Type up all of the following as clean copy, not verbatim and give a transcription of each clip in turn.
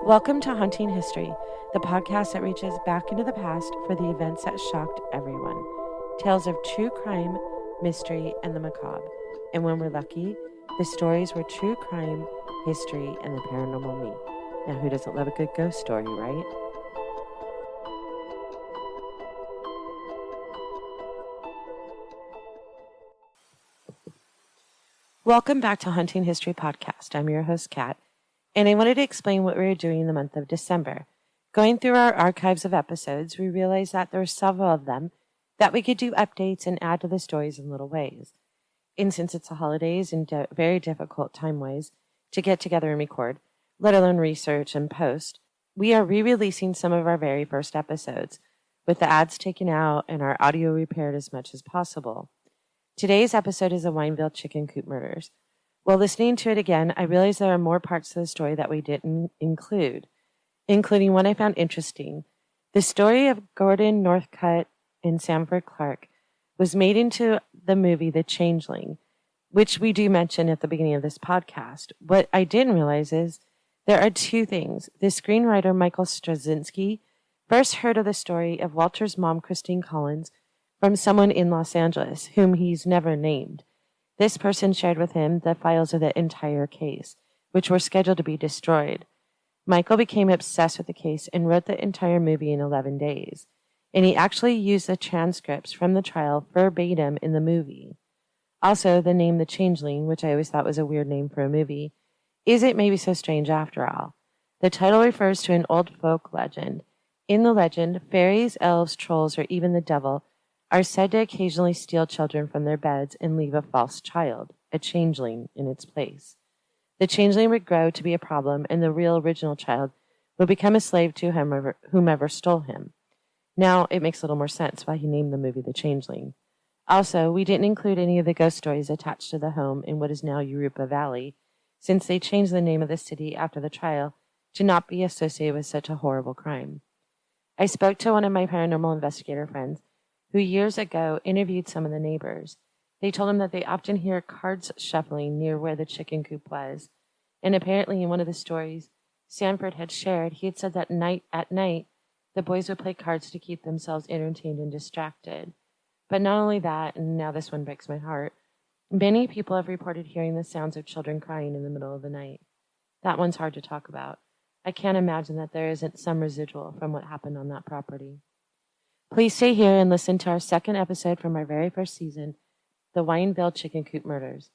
Welcome to Haunting History, the podcast that reaches back into the past for the events that shocked everyone. Tales of true crime, mystery, and the macabre. And when we're lucky, the stories were true crime, history, and the paranormal me. Now, who doesn't love a good ghost story, right? Welcome back to Haunting History Podcast. I'm your host, Kat, and I wanted to explain what we were doing in the month of December. Going through our archives of episodes, we realized that there were several of them that we could do updates and add to the stories in little ways. And since it's the holidays and very difficult time-wise to get together and record, let alone research and post, we are re-releasing some of our very first episodes, with the ads taken out and our audio repaired as much as possible. Today's episode is the Wineville chicken coop murders. While listening to it again, I realized there are more parts to the story that we didn't include, including one I found interesting. The story of Gordon Northcutt and Sanford Clark was made into the movie The Changeling, which we do mention at the beginning of this podcast. What I didn't realize is there are two things. The screenwriter Michael Straczynski first heard of the story of Walter's mom, Christine Collins, from someone in Los Angeles, whom he's never named. This person shared with him the files of the entire case, which were scheduled to be destroyed. Michael became obsessed with the case and wrote the entire movie in 11 days. And he actually used the transcripts from the trial verbatim in the movie. Also, the name The Changeling, which I always thought was a weird name for a movie, isn't maybe so strange after all. The title refers to an old folk legend. In the legend, fairies, elves, trolls, or even the devil are said to occasionally steal children from their beds and leave a false child, a changeling, in its place. The changeling would grow to be a problem, and the real original child would become a slave to whomever stole him. Now, it makes a little more sense why he named the movie The Changeling. Also, we didn't include any of the ghost stories attached to the home in what is now Yurupa Valley, since they changed the name of the city after the trial to not be associated with such a horrible crime. I spoke to one of my paranormal investigator friends who years ago interviewed some of the neighbors. They told him that they often hear cards shuffling near where the chicken coop was. And apparently in one of the stories Sanford had shared, he had said that at night, the boys would play cards to keep themselves entertained and distracted. But not only that, and now this one breaks my heart, many people have reported hearing the sounds of children crying in the middle of the night. That one's hard to talk about. I can't imagine that there isn't some residual from what happened on that property. Please stay here and listen to our second episode from our very first season, the Wineville Chicken Coop Murders.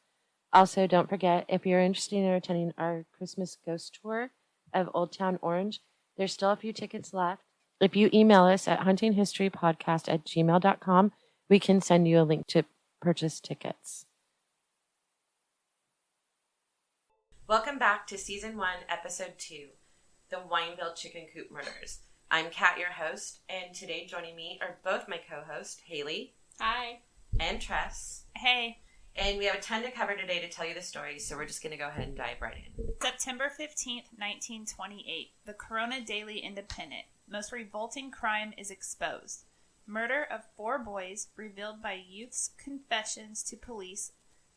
Also, don't forget, if you're interested in attending our Christmas ghost tour of Old Town Orange, there's still a few tickets left. If you email us at huntinghistorypodcast@gmail.com, we can send you a link to purchase tickets. Welcome back to Season 1, Episode 2, the Wineville Chicken Coop Murders. I'm Kat, your host, and today joining me are both my co-hosts, Haley. Hi. And Tress. Hey. And we have a ton to cover today to tell you the stories, so we're just going to go ahead and dive right in. September 15th, 1928. The Corona Daily Independent. Most revolting crime is exposed. Murder of 4 boys revealed by youth's confessions to police.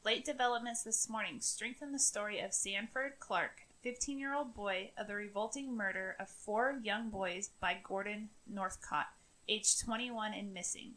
Late developments this morning strengthen the story of Sanford Clark, 15-year-old boy, of the revolting murder of 4 young boys by Gordon Northcutt, aged 21 and missing.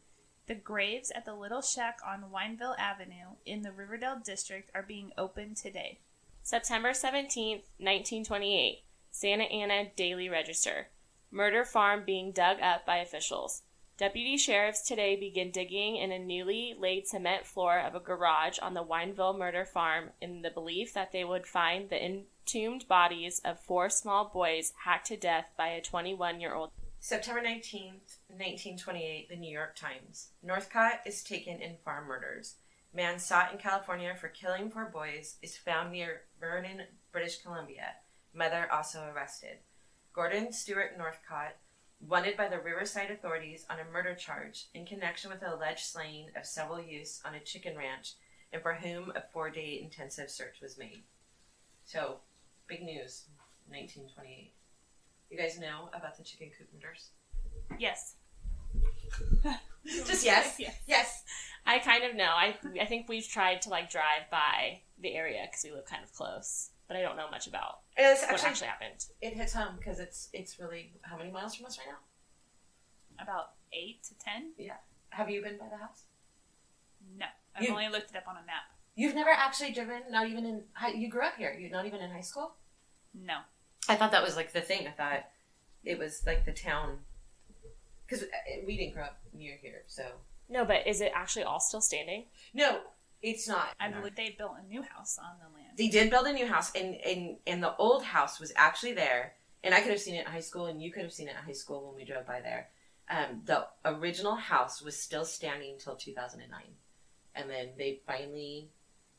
The graves at the Little Shack on Wineville Avenue in the Riverdale district are being opened today. September 17th, 1928. Santa Ana Daily Register. Murder farm being dug up by officials. Deputy sheriffs today begin digging in a newly laid cement floor of a garage on the Wineville murder farm in the belief that they would find the entombed bodies of 4 small boys hacked to death by a 21-year-old. September 19th, 1928, the New York Times. Northcutt is taken in farm murders. Man sought in California for killing 4 boys is found near Vernon, British Columbia. Mother also arrested. Gordon Stewart Northcutt, wanted by the Riverside authorities on a murder charge in connection with the alleged slaying of several youths on a chicken ranch, and for whom a 4-day intensive search was made. So, big news, 1928. You guys know about the chicken coop murders? Yes. Just yes? Yes. I kind of know. I think we've tried to like drive by the area because we live kind of close, but I don't know much about what actually happened. It hits home because it's really, how many miles from us right now? About 8 to 10. Yeah. Have you been by the house? No, I've only looked it up on a map. You've never actually driven, not even in you grew up here. You're not even in high school? No. I thought that was like the thing. I thought it was like the town, because we didn't grow up near here, so. No, but is it actually all still standing? No, it's not. I believe they built a new house on the land. They did build a new house, and the old house was actually there, and I could have seen it in high school, and you could have seen it in high school when we drove by there. The original house was still standing until 2009, and then they finally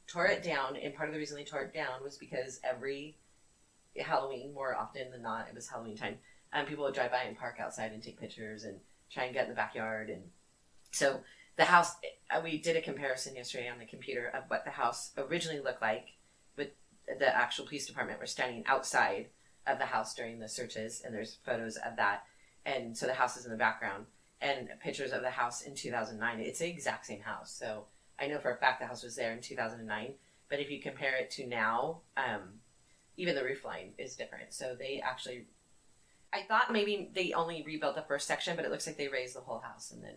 tore it down, and part of the reason they tore it down was because every Halloween, more often than not, it was Halloween time, people would drive by and park outside and take pictures and try and get in the backyard. And so the house, we did a comparison yesterday on the computer of what the house originally looked like with the actual police department. We're standing outside of the house during the searches, and there's photos of that. And so the house is in the background, and pictures of the house in 2009. It's the exact same house. So I know for a fact the house was there in 2009, but if you compare it to now, even the roof line is different. So they actually, I thought maybe they only rebuilt the first section, but it looks like they raised the whole house and then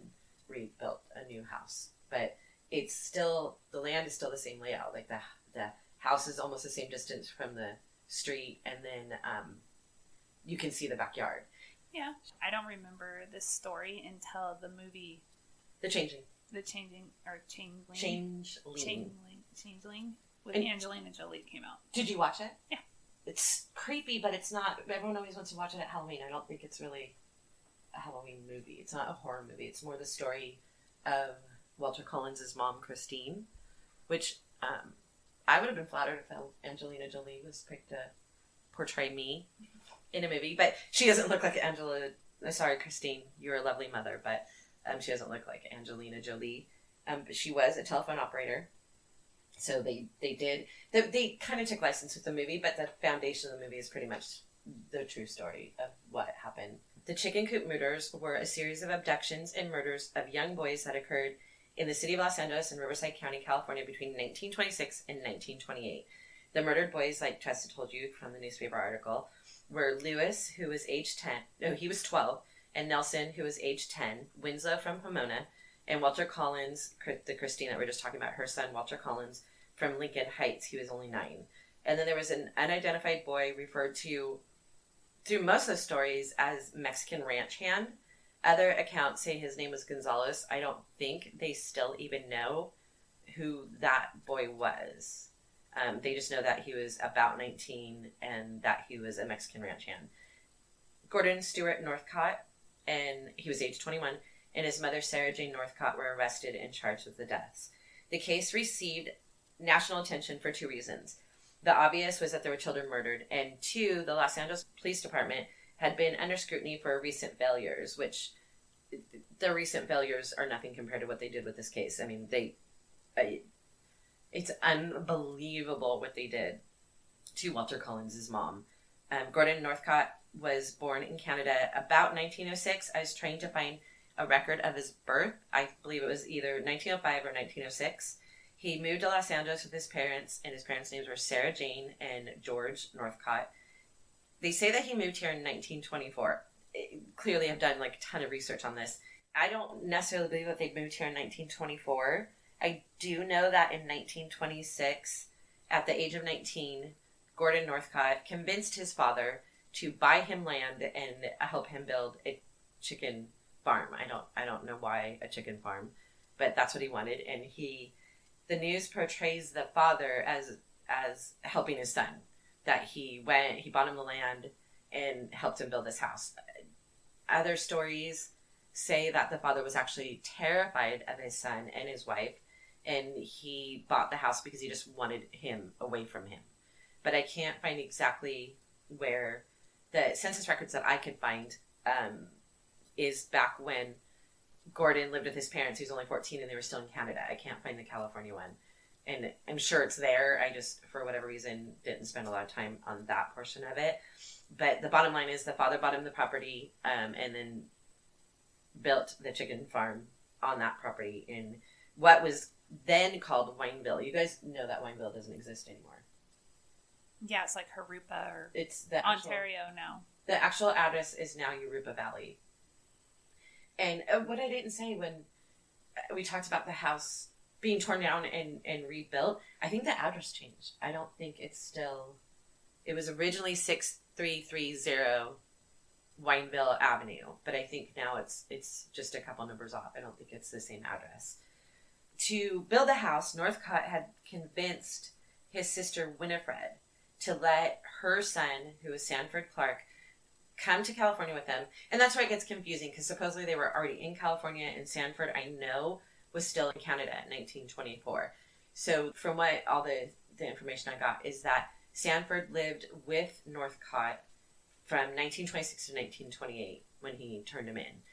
rebuilt a new house. But it's still, the land is still the same layout. Like the house is almost the same distance from the street, and then you can see the backyard. Yeah. I don't remember this story until the movie Changeling with Angelina Jolie came out. Did you watch it? Yeah. It's creepy, but it's not, everyone always wants to watch it at Halloween. I don't think it's really a Halloween movie. It's not a horror movie. It's more the story of Walter Collins' mom, Christine, which I would have been flattered if Angelina Jolie was picked to portray me in a movie, but she doesn't look like Christine, you're a lovely mother, but she doesn't look like Angelina Jolie. But she was a telephone operator. So they kind of took license with the movie, but the foundation of the movie is pretty much the true story of what happened. The Chicken Coop murders were a series of abductions and murders of young boys that occurred in the city of Los Angeles and Riverside County, California between 1926 and 1928. The murdered boys, like Tressa told you from the newspaper article, were Lewis, who was age 12, and Nelson, who was age 10, Winslow from Pomona, and Walter Collins, the Christine that we were just talking about, her son, Walter Collins, from Lincoln Heights. He was only 9. And then there was an unidentified boy referred to through most of the stories as Mexican ranch hand. Other accounts say his name was Gonzalez. I don't think they still even know who that boy was. They just know that he was about 19 and that he was a Mexican ranch hand. Gordon Stewart Northcott, and he was age 21, and his mother, Sarah Jane Northcott, were arrested and charged with the deaths. The case received national attention for 2 reasons. The obvious was that there were children murdered, and 2, the Los Angeles Police Department had been under scrutiny for recent failures, which the recent failures are nothing compared to what they did with this case. I mean, it's unbelievable what they did to Walter Collins' mom. Gordon Northcott was born in Canada about 1906. I was trying to find a record of his birth. I believe it was either 1905 or 1906. He moved to Los Angeles with his parents, and his parents' names were Sarah Jane and George Northcott. They say that he moved here in 1924. Clearly, I've done like a ton of research on this. I don't necessarily believe that they moved here in 1924. I do know that in 1926, at the age of 19, Gordon Northcott convinced his father to buy him land and help him build a chicken farm. I don't know why a chicken farm, but that's what he wanted. And the news portrays the father as helping his son, that he bought him the land and helped him build this house. Other stories say that the father was actually terrified of his son and his wife, and he bought the house because he just wanted him away from him. But I can't find exactly where. The census records that I could find is back when Gordon lived with his parents. He was only 14 and they were still in Canada. I can't find the California one. And I'm sure it's there. I just, for whatever reason, didn't spend a lot of time on that portion of it. But the bottom line is the father bought him the property and then built the chicken farm on that property. And what was then called Wineville. You guys know that Wineville doesn't exist anymore. Yeah, it's like Harupa or it's the Ontario now. The actual address is now Harupa Valley. And what I didn't say when we talked about the house being torn down and rebuilt, I think the address changed. I don't think it's still... It was originally 6330 Wineville Avenue, but I think now it's just a couple numbers off. I don't think it's the same address. To build the house, Northcott had convinced his sister Winifred to let her son, who was Sanford Clark, come to California with them. And that's why it gets confusing, because supposedly they were already in California, and Sanford, I know, was still in Canada in 1924. So from what all the information I got is that Sanford lived with Northcott from 1926 to 1928 when he turned him in.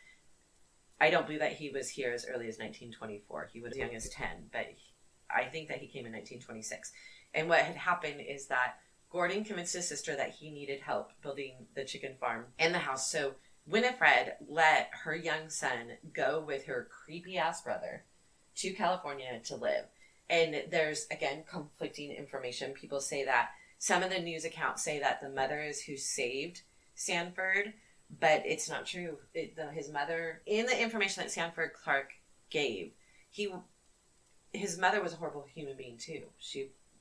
I don't believe that he was here as early as 1924. He was as young as 10, but I think that he came in 1926. And what had happened is that Gordon convinced his sister that he needed help building the chicken farm and the house. So Winifred let her young son go with her creepy-ass brother to California to live. And there's, again, conflicting information. People say that some of the news accounts say that the mother is who saved Sanford, but it's not true. His mother, in the information that Sanford Clark gave, his mother was a horrible human being too.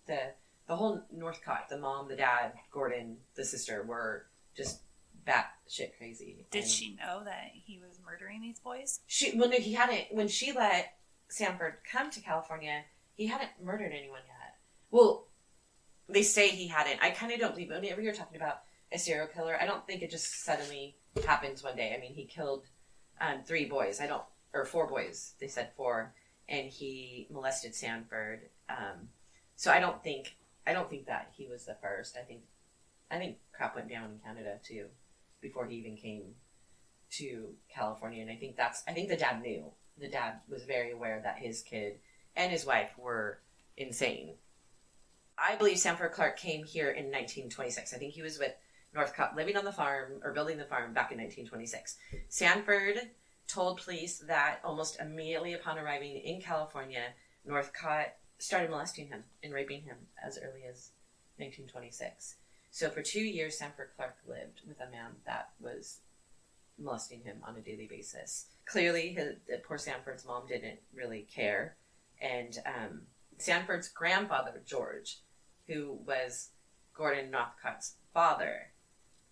The whole Northcott, the mom, the dad, Gordon, the sister, were just batshit crazy. Did she know that he was murdering these boys? No, he hadn't. When she let Sanford come to California, he hadn't murdered anyone yet. Well, they say he hadn't. I kind of don't believe it. Whenever you're talking about a serial killer, I don't think it just suddenly happens one day. I mean, he killed 3 boys. Or 4 boys. They said 4, and he molested Sanford. So I don't think that he was the first. I think crap went down in Canada too, before he even came to California. And I think the dad knew. The dad was very aware that his kid and his wife were insane. I believe Sanford Clark came here in 1926. I think he was with Northcott living on the farm or building the farm back in 1926. Sanford told police that almost immediately upon arriving in California, Northcott started molesting him and raping him as early as 1926. So for 2 years, Sanford Clark lived with a man that was molesting him on a daily basis. Clearly, poor Sanford's mom didn't really care. And Sanford's grandfather, George, who was Gordon Northcott's father,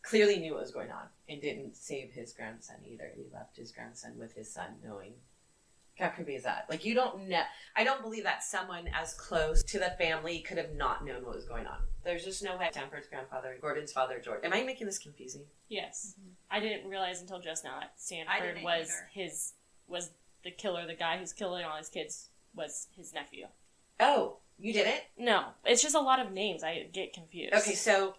clearly knew what was going on and didn't save his grandson either. He left his grandson with his son, knowing. How creepy is that? Like, you don't know. I don't believe that someone as close to the family could have not known what was going on. There's just no way. Sanford's grandfather, Gordon's father, George. Am I making this confusing? Yes. Mm-hmm. I didn't realize until just now that Sanford was the killer. The guy who's killing all his kids was his nephew. Oh, you didn't? No. It's just a lot of names. I get confused. Okay, so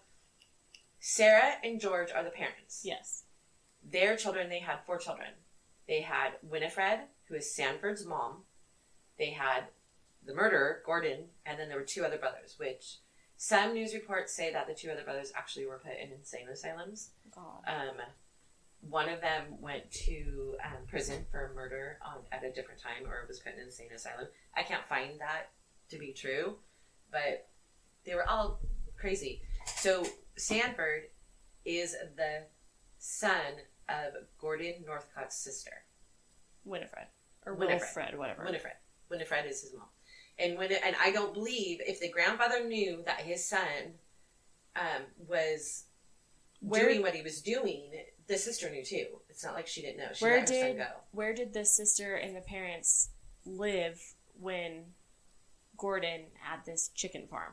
Sarah and George are the parents. Yes. Their children, they had 4 children. They had Winifred, who is Sanford's mom. They had the murderer, Gordon, and then there were 2 other brothers, which some news reports say that the 2 other brothers actually were put in insane asylums. God. One of them went to prison for murder at a different time, or was put in an insane asylum. I can't find that to be true, but they were all crazy. So Sanford is the son of Gordon Northcott's sister. Winifred. Or Wilfred, whatever. Winifred is his mom. And I don't believe if the grandfather knew that his son was doing what he was doing, the sister knew too. It's not like she didn't know. She let her son go. Where did the sister and the parents live when Gordon had this chicken farm?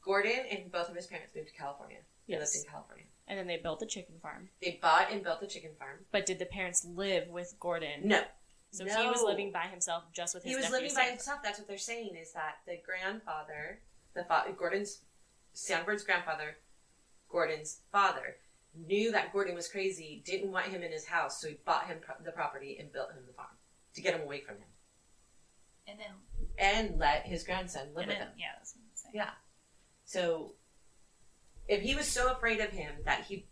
Gordon and both of his parents moved to California. They Yes. lived in California. And then they built the chicken farm. They bought and built the chicken farm. But did the parents live with Gordon? No. So he was living by himself just with his nephew. He was living by himself. That's what they're saying, is that the grandfather, Sanford's grandfather, Gordon's father, knew that Gordon was crazy, didn't want him in his house, so he bought him the property and built him the farm to get him away from him. And let his grandson live with him. Yeah, that's what I'm saying. Yeah. So if he was so afraid of him that he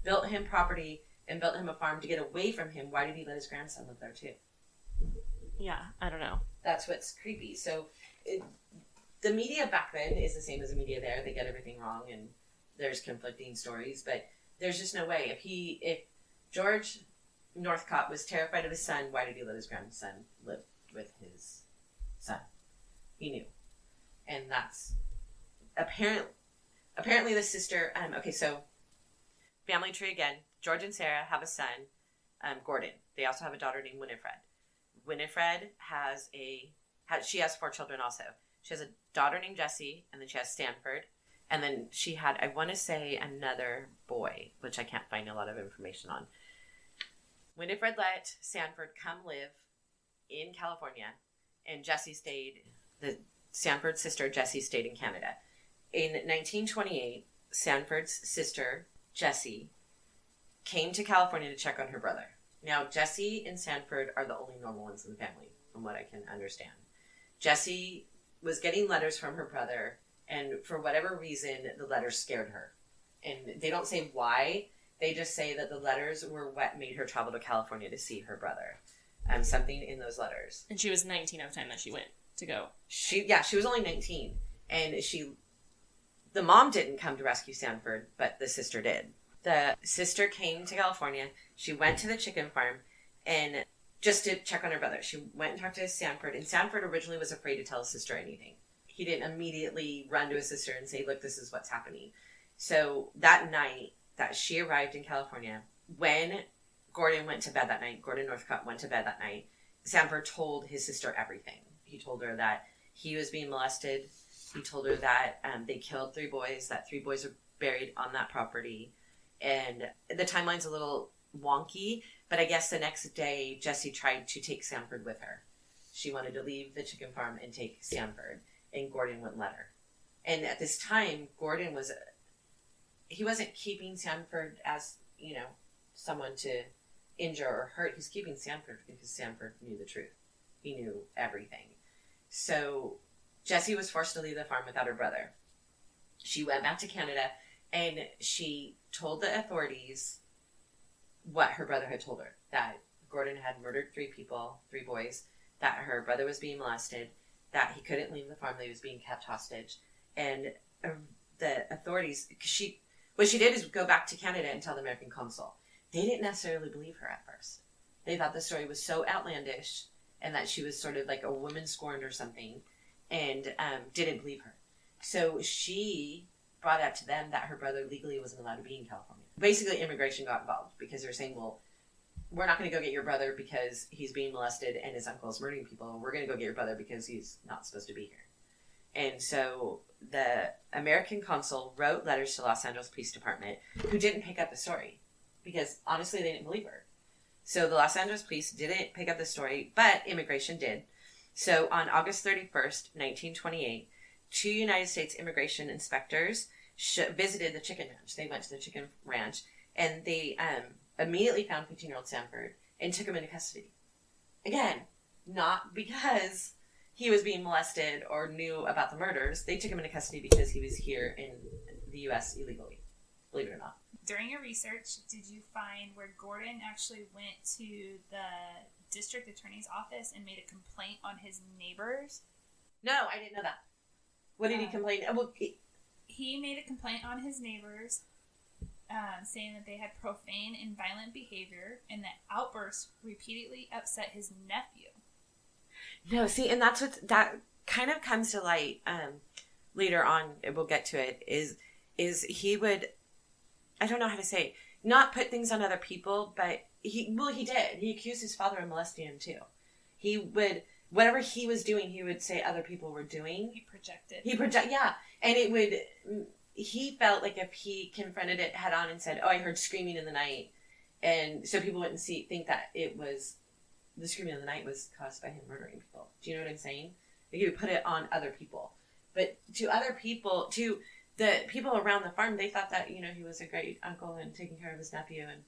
built him property and built him a farm to get away from him, why did he let his grandson live there too? Yeah, I don't know. That's what's creepy. So the media back then is the same as the media there. They get everything wrong and there's conflicting stories, but there's just no way. If George Northcott was terrified of his son, why did he let his grandson live with his son? He knew. And that's apparently the sister, okay, so family tree again. George and Sarah have a son, Gordon. They also have a daughter named Winifred. Winifred she has 4 children also. She has a daughter named Jessie, and then she has Stanford. And then she had, I want to say, another boy, which I can't find a lot of information on. Winifred let Stanford come live in California, and Stanford's sister, Jessie, stayed in Canada. In 1928, Stanford's sister, Jessie, came to California to check on her brother. Now, Jessie and Stanford are the only normal ones in the family, from what I can understand. Jessie was getting letters from her brother, and for whatever reason, the letters scared her. And they don't say why. They just say that the letters were what made her travel to California to see her brother. Something in those letters. And she was 19 at the time that she went to go. She was only 19. And the mom didn't come to rescue Stanford, but the sister did. The sister came to California. She went to the chicken farm and just to check on her brother. She went and talked to Stanford, and Stanford originally was afraid to tell his sister anything. He didn't immediately run to his sister and say, look, this is what's happening. So that night that she arrived in California, when Gordon went to bed that night, Gordon Northcott went to bed that night, Stanford told his sister everything. He told her that he was being molested. He told her that they killed 3 boys, that 3 boys were buried on that property. And the timeline's a little wonky, but I guess the next day, Jessie tried to take Stanford with her. She wanted to leave the chicken farm and take Stanford, and Gordon wouldn't let her. And at this time, Gordon he wasn't keeping Stanford as, someone to injure or hurt. He was keeping Stanford because Stanford knew the truth. He knew everything. So Jessie was forced to leave the farm without her brother. She went back to Canada, and she told the authorities what her brother had told her, that Gordon had murdered 3 people, 3 boys, that her brother was being molested, that he couldn't leave the farm, that he was being kept hostage. And the authorities, what she did is go back to Canada and tell the American consul. They didn't necessarily believe her at first. They thought the story was so outlandish and that she was sort of like a woman scorned or something, and didn't believe her. So she brought out to them that her brother legally wasn't allowed to be in California. Basically, immigration got involved because they're saying, well, we're not going to go get your brother because he's being molested and his uncle is murdering people. We're going to go get your brother because he's not supposed to be here. And so the American consul wrote letters to Los Angeles Police Department, who didn't pick up the story because honestly they didn't believe her. So the Los Angeles police didn't pick up the story, but immigration did. So on August 31st, 1928, 2 United States immigration inspectors visited the chicken ranch. They went to the chicken ranch, and they immediately found 15-year-old Stanford and took him into custody. Again, not because he was being molested or knew about the murders. They took him into custody because he was here in the U.S. illegally, believe it or not. During your research, did you find where Gordon actually went to the district attorney's office and made a complaint on his neighbors? No, I didn't know that. What did he complain? Well, he made a complaint on his neighbors, saying that they had profane and violent behavior, and that outbursts repeatedly upset his nephew. No, see, and that's that kind of comes to light later on. We'll get to it. Is he would, I don't know how to say it, not put things on other people, but he did. He accused his father of molesting him too. He would, whatever he was doing, he would say other people were doing. He projected, yeah. And he felt like if he confronted it head on and said, oh, I heard screaming in the night, and so people wouldn't think that it was, the screaming in the night was caused by him murdering people. Do you know what I'm saying? Like he would put it on other people. But to other people, to the people around the farm, they thought that, he was a great uncle and taking care of his nephew. And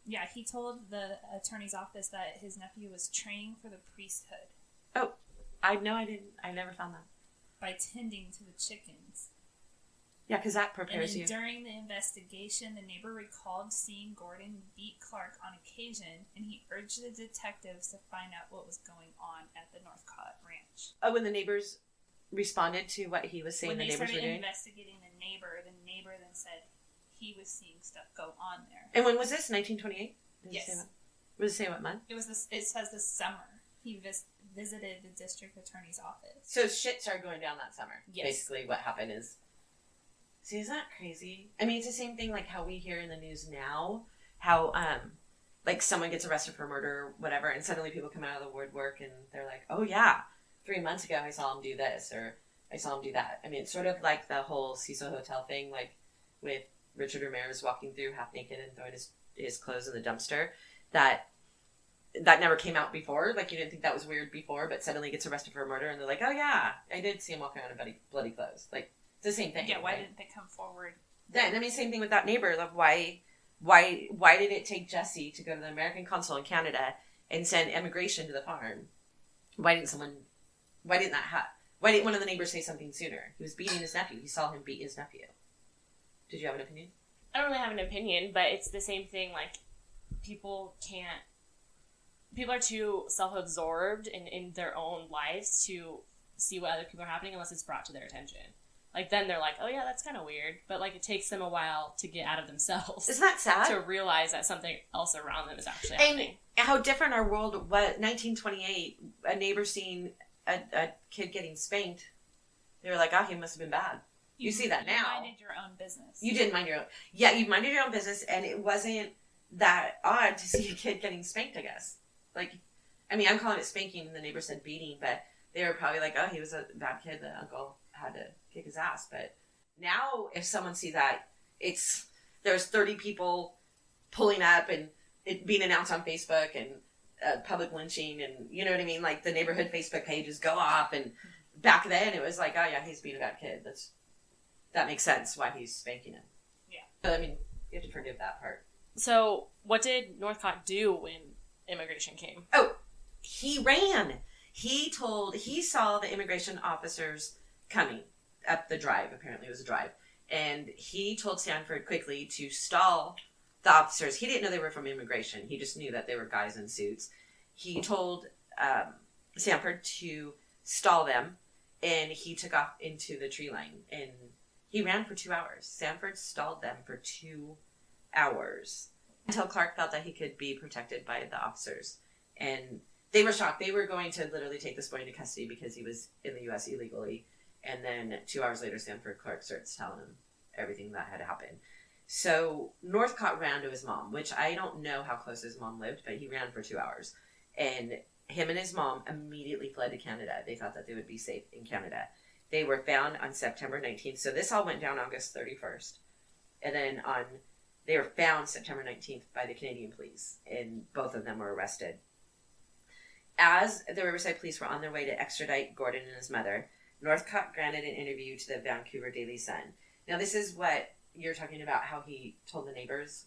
yeah, he told the attorney's office that his nephew was training for the priesthood. Oh, I didn't. I never found that. By tending to the chickens. Yeah, because that prepares you. During the investigation, the neighbor recalled seeing Gordon beat Clark on occasion, and he urged the detectives to find out what was going on at the Northcott Ranch. Oh, when the neighbors responded to what he was saying when the neighbors were doing? When they started investigating the neighbor then said he was seeing stuff go on there. And when was this? 1928? Yes. Was it say what month? It says this summer. He visited the district attorney's office. So shit started going down that summer. Yes. Basically what happened is... See, isn't that crazy? I mean, it's the same thing like how we hear in the news now, how, like, someone gets arrested for murder or whatever, and suddenly people come out of the woodwork and they're like, oh, yeah, 3 months ago I saw him do this, or I saw him do that. I mean, it's sort of like the whole Cecil Hotel thing, like, with Richard Ramirez walking through half naked and throwing his clothes in the dumpster, that never came out before. Like, you didn't think that was weird before, but suddenly gets arrested for a murder, and they're like, oh, yeah, I did see him walking around in bloody clothes. Like, it's the same thing. Yeah, why right? didn't they come forward? Then, I mean, same thing with that neighbor. Like, why did it take Jesse to go to the American consul in Canada and send immigration to the farm? Why didn't one of the neighbors say something sooner? He was beating his nephew. He saw him beat his nephew. Did you have an opinion? I don't really have an opinion, but it's the same thing. Like, people are too self-absorbed in their own lives to see what other people are happening unless it's brought to their attention. Like, then they're like, oh yeah, that's kind of weird. But, like, it takes them a while to get out of themselves. Isn't that sad? To realize that something else around them is actually happening. And how different our world was. 1928, a neighbor seeing a kid getting spanked, they were like, oh, he must have been bad. You see that now. You minded your own business. You did mind your own. Yeah, you minded your own business, and it wasn't that odd to see a kid getting spanked, I guess. Like, I mean, I'm calling it spanking, and the neighbor said beating, but they were probably like, oh, he was a bad kid, the uncle had to kick his ass. But now, if someone sees that, there's 30 people pulling up, and it being announced on Facebook, and public lynching, and you know what I mean? Like, the neighborhood Facebook pages go off, and back then, it was like, oh, yeah, he's being a bad kid. That makes sense why he's spanking him. Yeah. But, I mean, you have to forgive that part. So, what did Northcott do when immigration came? Oh, he ran. He saw the immigration officers coming up the drive. Apparently it was a drive. And he told Sanford quickly to stall the officers. He didn't know they were from immigration. He just knew that they were guys in suits. He told Sanford to stall them, and he took off into the tree line. And he ran for 2 hours. Sanford stalled them for 2 hours until Clark felt that he could be protected by the officers. And they were shocked. They were going to literally take this boy into custody because he was in the U.S. illegally. And then 2 hours later, Clark starts telling him everything that had happened. So Northcott ran to his mom, which I don't know how close his mom lived, but he ran for 2 hours. And him and his mom immediately fled to Canada. They thought that they would be safe in Canada. They were found on September 19th. So this all went down August 31st. And then they were found September 19th by the Canadian police. And both of them were arrested. As the Riverside police were on their way to extradite Gordon and his mother, Northcott granted an interview to the Vancouver Daily Sun. Now, this is what you're talking about, how he told the neighbors,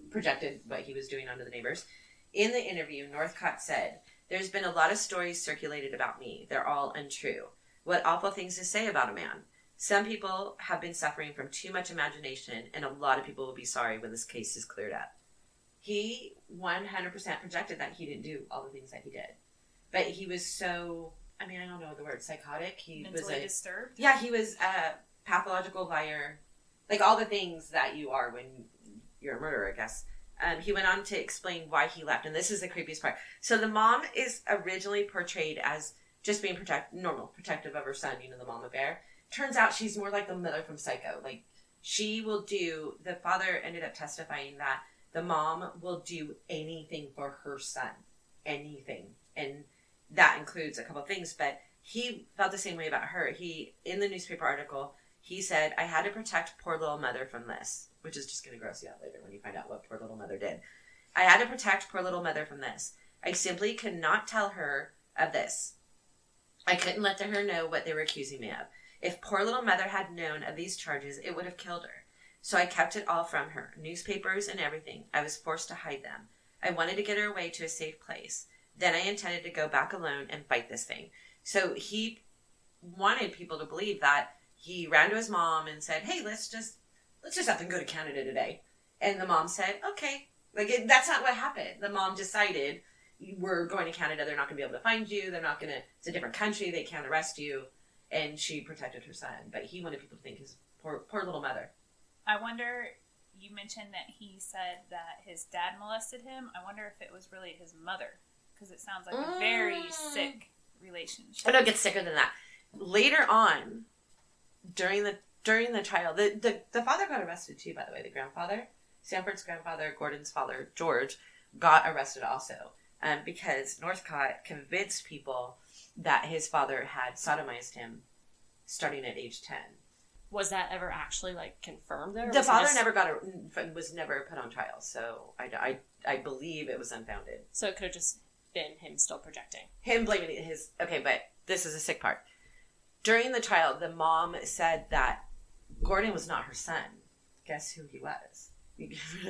projected what he was doing onto the neighbors. In the interview, Northcott said, "There's been a lot of stories circulated about me. They're all untrue. What awful things to say about a man. Some people have been suffering from too much imagination, and a lot of people will be sorry when this case is cleared up." He 100% projected that he didn't do all the things that he did. But he was so, I mean, I don't know the word, psychotic. He Mentally was disturbed? Yeah, he was a pathological liar. Like all the things that you are when you're a murderer, I guess. He went on to explain why he left, and this is the creepiest part. So the mom is originally portrayed as just being protective of her son, the mama bear. Turns out she's more like the mother from Psycho. Like, the father ended up testifying that the mom will do anything for her son. Anything. And that includes a couple of things, but he felt the same way about her. In the newspaper article, he said, "I had to protect poor little mother from this," which is just going to gross you out later when you find out what poor little mother did. "I had to protect poor little mother from this. I simply could not tell her of this. I couldn't let her know what they were accusing me of. If poor little mother had known of these charges, it would have killed her. So I kept it all from her, newspapers and everything. I was forced to hide them. I wanted to get her away to a safe place. Then I intended to go back alone and fight this thing." So he wanted people to believe that he ran to his mom and said, hey, let's just have them go to Canada today. And the mom said, okay. Like, that's not what happened. The mom decided, we're going to Canada. They're not going to be able to find you. It's a different country. They can't arrest you. And she protected her son. But he wanted people to think his poor little mother. I wonder, you mentioned that he said that his dad molested him. I wonder if it was really his mother. Because it sounds like a very sick relationship. I know it gets sicker than that. Later on, during the trial, the father got arrested too, by the way, the grandfather. Sanford's grandfather, Gordon's father, George, got arrested also. Because Northcott convinced people that his father had sodomized him starting at age 10. Was that ever actually, like, confirmed, though? The father was never put on trial, so I believe it was unfounded. So it could have just been him still projecting. Him blaming his... Okay, but this is a sick part. During the trial, the mom said that Gordon was not her son. Guess who he was?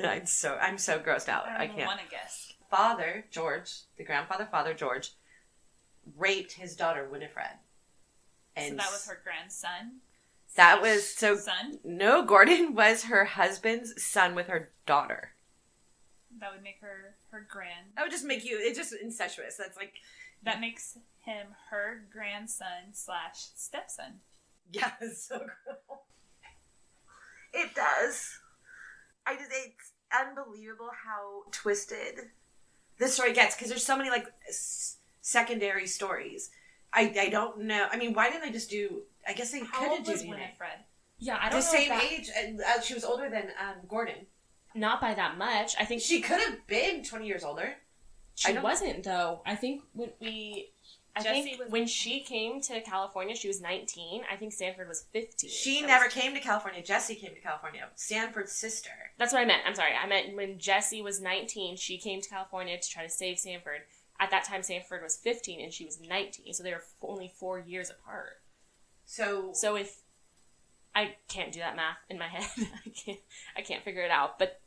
I'm so grossed out. I can't want to guess. Father, George, the grandfather, George, raped his daughter, Winifred. And so that was her grandson? That was... Son? No, Gordon was her husband's son with her daughter. That would make her grand... That would just make you... It's just incestuous. That's like... That makes him her grandson / stepson. Yeah, it's so cool. It does. It's unbelievable how twisted this story gets, because there's so many, like, secondary stories. I don't know. I mean, why didn't they just do... I guess they How could old have done was Winifred? Yeah, I don't know. The same age. And, she was older than Gordon. Not by that much. I think she could have been 20 years older. She wasn't, though. I think when she came to California, she was 19. I think Sanford was 15. She never came to California. Jessie came to California. Sanford's sister. That's what I meant. I'm sorry. I meant when Jessie was 19, she came to California to try to save Sanford. At that time, Sanford was 15 and she was 19. So they were only 4 years apart. So if... I can't do that math in my head. I can't figure it out. But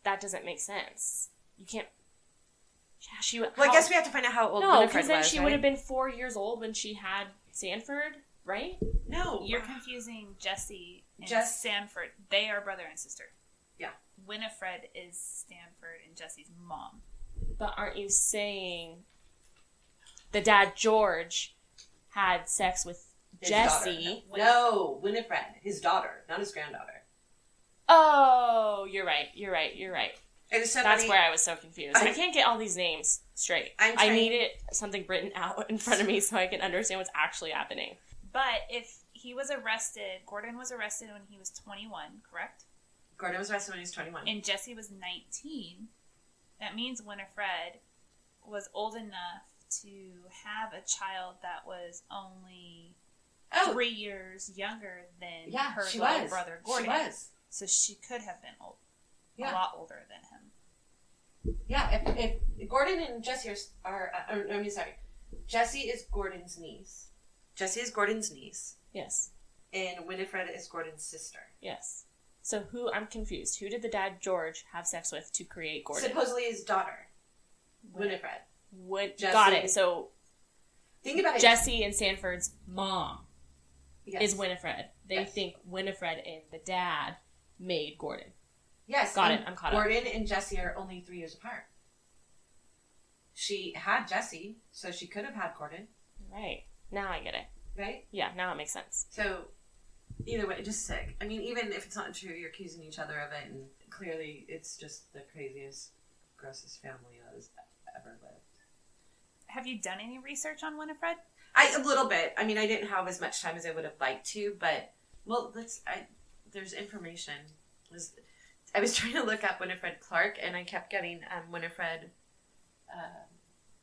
that doesn't make sense. You can't... Yeah, I guess we have to find out how old Winifred was. No, because then she would have been 4 years old when she had Sanford, right? No. You're confusing Jessie and Sanford. They are brother and sister. Yeah. Winifred is Sanford and Jessie's mom. But aren't you saying the dad, George, had sex with Jessie? No, Winifred. His daughter, not his granddaughter. Oh, you're right. That's where I was so confused. I can't get all these names straight. I need something written out in front of me so I can understand what's actually happening. But if he was arrested, Gordon was arrested when he was 21, correct? Gordon was arrested when he was 21. And Jessie was 19. That means Winifred was old enough to have a child that was only 3 years younger than her little brother Gordon. She was. So she could have been old. Yeah. A lot older than him. Yeah, if Gordon and Jessie are Jessie is Gordon's niece. Yes. And Winifred is Gordon's sister. Yes. So I'm confused. Who did the dad, George, have sex with to create Gordon? Supposedly his daughter, Winifred. Got it. So think about it. Jessie and Sanford's mom is Winifred. They think Winifred and the dad made Gordon. Yes. Got it. I'm caught up. Gordon and Jessie are only 3 years apart. She had Jessie, so she could have had Gordon. Right. Now I get it. Right? Yeah, now it makes sense. So, either way, just sick. I mean, even if it's not true, you're accusing each other of it, and clearly it's just the craziest, grossest family that has ever lived. Have you done any research on Winifred? A little bit. I mean, I didn't have as much time as I would have liked to, but, there's information. I was trying to look up Winifred Clark, and I kept getting Winifred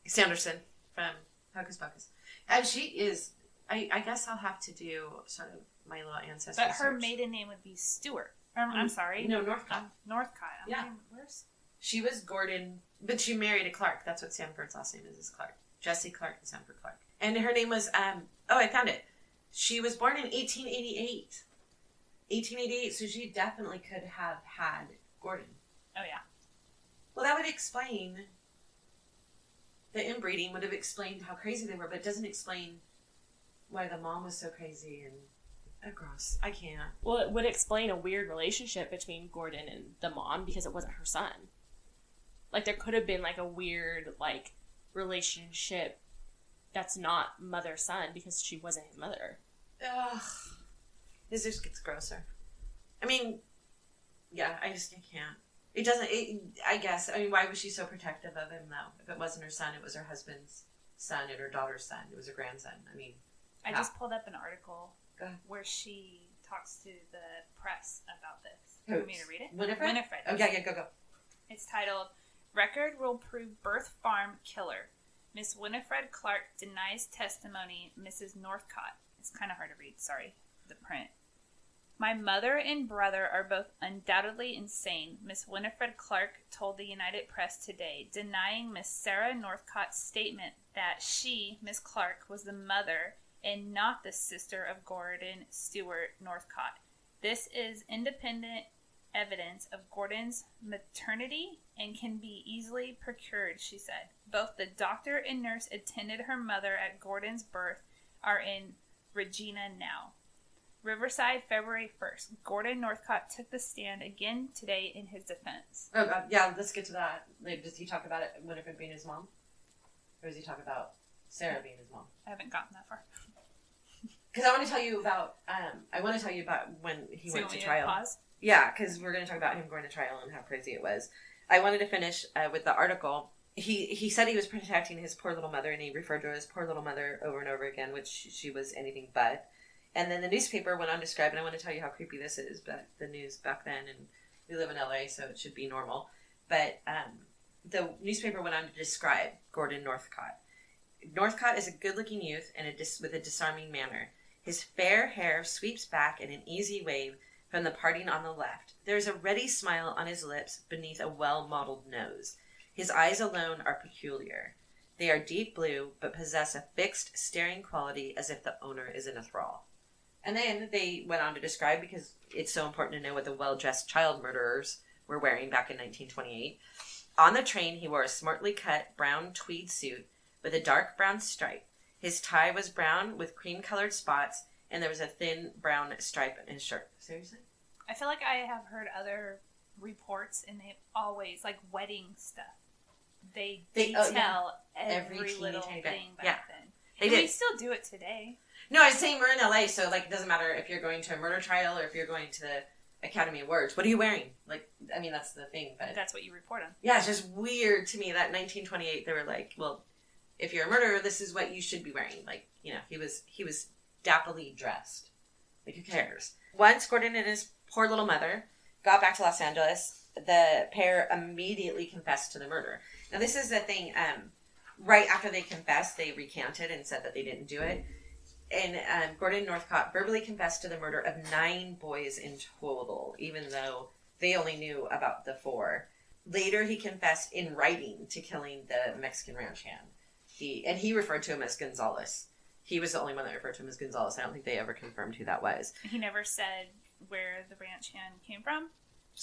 Sanderson from Hocus Pocus. And she is, I guess I'll have to do sort of my little ancestry But her search. maiden name would be Stewart. I'm sorry. No, Northcott. Northcott. Where's? She was Gordon, but she married a Clark. That's what Sanford's last name is Clark. Jessie Clark and Sanford Clark. And her name was, I found it. She was born in 1888. 1888, so she definitely could have had Gordon. Oh, yeah. Well, that would explain... The inbreeding would have explained how crazy they were, but it doesn't explain why the mom was so crazy and Gross. I can't. Well, it would explain a weird relationship between Gordon and the mom because it wasn't her son. Like, there could have been, like, a weird, like, relationship that's not mother-son because she wasn't his mother. Ugh. This just gets grosser. I mean, yeah, I can't. It doesn't, I guess, I mean, why was she so protective of him, though? If it wasn't her son, it was her husband's son and her daughter's son. It was her grandson. I mean, I just pulled up an article Go ahead. where she talks to the press about this. Who? You want me to read it? Winifred? Winifred. Oh, yeah, go. It's titled, Record Will Prove Birth Farm Killer. Miss Winifred Clark denies testimony, Mrs. Northcott. It's kind of hard to read, sorry, the print. My mother and brother are both undoubtedly insane, Miss Winifred Clark told the United Press today, denying Miss Sarah Northcott's statement that she, Miss Clark, was the mother and not the sister of Gordon Stewart Northcott. This is independent evidence of Gordon's maternity and can be easily procured, she said. Both the doctor and nurse attended her mother at Gordon's birth are in Regina now. Riverside, February 1st. Gordon Northcott took the stand again today in his defense. Oh, yeah, let's get to that. Like, does he talk about it, Winifred being his mom? Or does he talk about Sarah being his mom? I haven't gotten that far. Because I want to tell you about, when he went to trial. Pause? Yeah, because we're going to talk about him going to trial and how crazy it was. I wanted to finish with the article. He said he was protecting his poor little mother, and he referred to her as poor little mother over and over again, which she was anything but. And then the newspaper went on to describe, and I want to tell you how creepy this is, but the news back then, and we live in LA, so it should be normal. But the newspaper went on to describe Gordon Northcott. Northcott is a good-looking youth and with a disarming manner. His fair hair sweeps back in an easy wave from the parting on the left. There is a ready smile on his lips beneath a well-modeled nose. His eyes alone are peculiar. They are deep blue, but possess a fixed, staring quality as if the owner is in a thrall. And then they went on to describe, because it's so important to know what the well-dressed child murderers were wearing back in 1928. On the train, he wore a smartly cut brown tweed suit with a dark brown stripe. His tie was brown with cream-colored spots, and there was a thin brown stripe in his shirt. Seriously? I feel like I have heard other reports, and they always, like wedding stuff, they detail every little thing back then. They did. We still do it today. No, I was saying we're in LA, so like it doesn't matter if you're going to a murder trial or if you're going to the Academy Awards. What are you wearing? Like, I mean, that's the thing. But that's what you report on. Yeah, it's just weird to me that 1928 they were like, well, if you're a murderer, this is what you should be wearing. Like, you know, he was dapperly dressed. Like, who cares? Once Gordon and his poor little mother got back to Los Angeles, the pair immediately confessed to the murder. Now, this is the thing. Right after they confessed, they recanted and said that they didn't do it. And Gordon Northcott verbally confessed to the murder of 9 boys in total, even though they only knew about the 4. Later, he confessed in writing to killing the Mexican ranch hand. He referred to him as Gonzalez. He was the only one that referred to him as Gonzalez. I don't think they ever confirmed who that was. He never said where the ranch hand came from?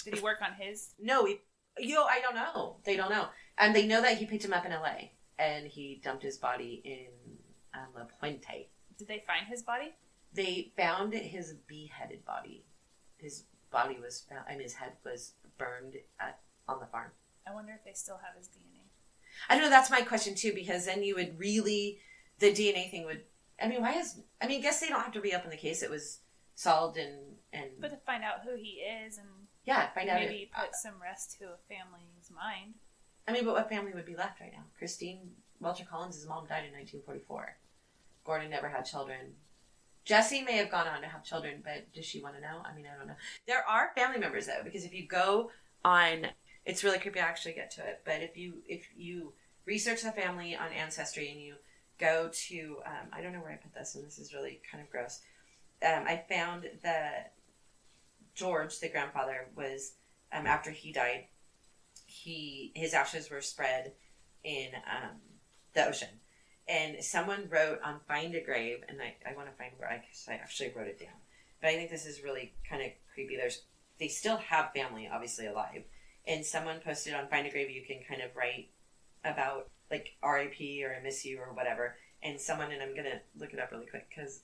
Did he work on his? No, I don't know. They don't know. And they know that he picked him up in LA, and he dumped his body in La Puente. Did they find his body? They found his beheaded body. His body was found, and his head was burned on the farm. I wonder if they still have his DNA. I don't know, that's my question too, because then you would really, the DNA thing would, I guess they don't have to reopen the case. It was solved and But to find out who he is and find out. Maybe put some rest to a family's mind. But what family would be left right now? Christine Welcher Collins' mom died in 1944. Gordon never had children. Jessie may have gone on to have children, but does she want to know? I don't know. There are family members, though, because if you go on, it's really creepy, I'll actually get to it, but if you research the family on Ancestry and you go to, I don't know where I put this, and this is really kind of gross. I found that George, the grandfather, was, after he died, his ashes were spread in the ocean. And someone wrote on Find a Grave, and I want to find where I actually wrote it down. But I think this is really kind of creepy. They still have family, obviously, alive. And someone posted on Find a Grave, you can kind of write about, like, RIP or I miss you or whatever. And I'm going to look it up really quick because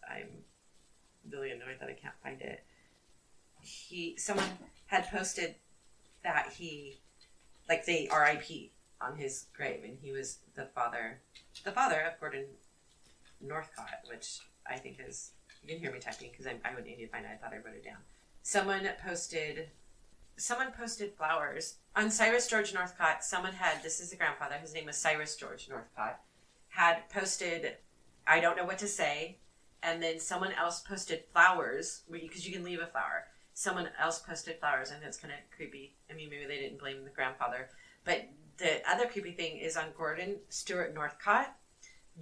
really annoyed that I can't find it. Someone had posted that they R.I.P. on his grave, and he was the father of Gordon Northcott, which I think is, you can hear me typing because I would need to find it. I thought I wrote it down. Someone posted flowers on Cyrus George Northcott. This is the grandfather, his name was Cyrus George Northcott, had posted, I don't know what to say, and then someone else posted flowers, because you can leave a flower. Someone else posted flowers, and it's kind of creepy. I mean, maybe they didn't blame the grandfather, but the other creepy thing is on Gordon Stewart Northcott,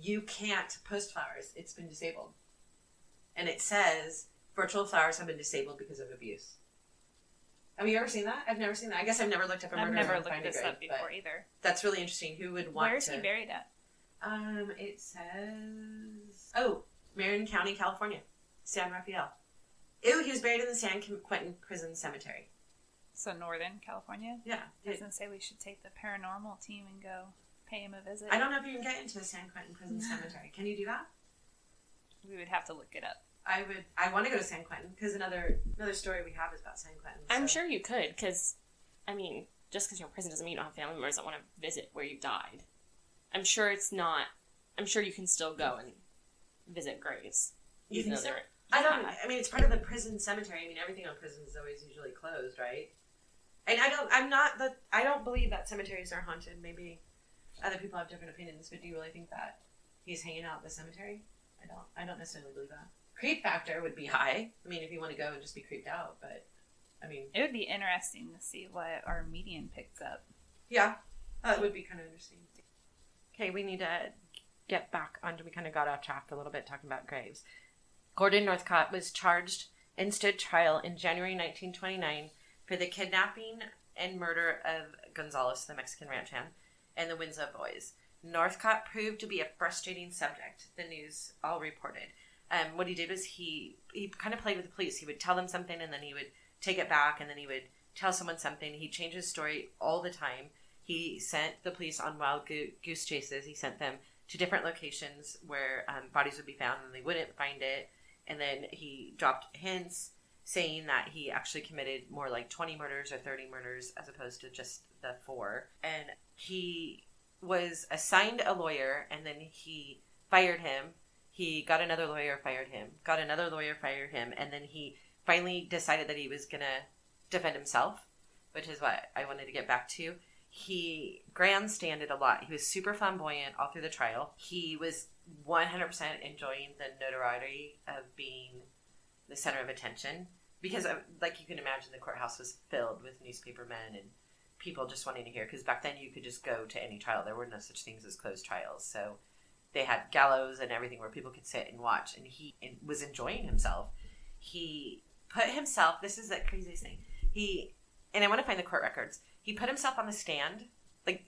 you can't post flowers. It's been disabled. And it says, virtual flowers have been disabled because of abuse. Have you ever seen that? I've never seen that. I guess I've never looked up a murder. I've never looked this up before either. That's really interesting. Who would want to... Where is he buried at? It says... Marion County, California. San Rafael. Ew, he was buried in the San Quentin Prison Cemetery. So Northern California? Yeah. Doesn't say we should take the paranormal team and go pay him a visit. I don't know if you can get into the San Quentin Prison Cemetery. Can you do that? We would have to look it up. I want to go to San Quentin, because another story we have is about San Quentin. So. I'm sure you could, because, I mean, just because you're in prison doesn't mean you don't have family members that want to visit where you died. I'm sure you can still go and visit graves. You think so? Yeah. I mean, it's part of the prison cemetery. I mean, everything on prison is always usually closed, right? And I don't believe that cemeteries are haunted. Maybe other people have different opinions, but do you really think that he's hanging out at the cemetery? I don't necessarily believe that. Creep factor would be high. I mean, if you want to go and just be creeped out, but, I mean... It would be interesting to see what our median picks up. Yeah, that would be kind of interesting. Okay, we need to get back onto... We kind of got off track a little bit talking about graves. Gordon Northcott was charged and stood trial in January 1929 for the kidnapping and murder of Gonzalez, the Mexican ranch hand, and the Winslow boys. Northcott proved to be a frustrating subject, the news all reported. What he did was he kind of played with the police. He would tell them something, and then he would take it back, and then he would tell someone something. He changed his story all the time. He sent the police on wild goose chases. He sent them to different locations where bodies would be found, and they wouldn't find it. And then he dropped hints saying that he actually committed more like 20 murders or 30 murders as opposed to just the 4. And he was assigned a lawyer, and then he fired him. He got another lawyer, fired him. Got another lawyer, fired him. And then he finally decided that he was going to defend himself, which is what I wanted to get back to. He grandstanded a lot. He was super flamboyant all through the trial. He was 100% enjoying the notoriety of being the center of attention. Because, like you can imagine, the courthouse was filled with newspapermen and people just wanting to hear. Because back then you could just go to any trial. There were no such things as closed trials. So they had gallows and everything where people could sit and watch. And he was enjoying himself. He put himself... This is the craziest thing. And I want to find the court records. He put himself on the stand. Like,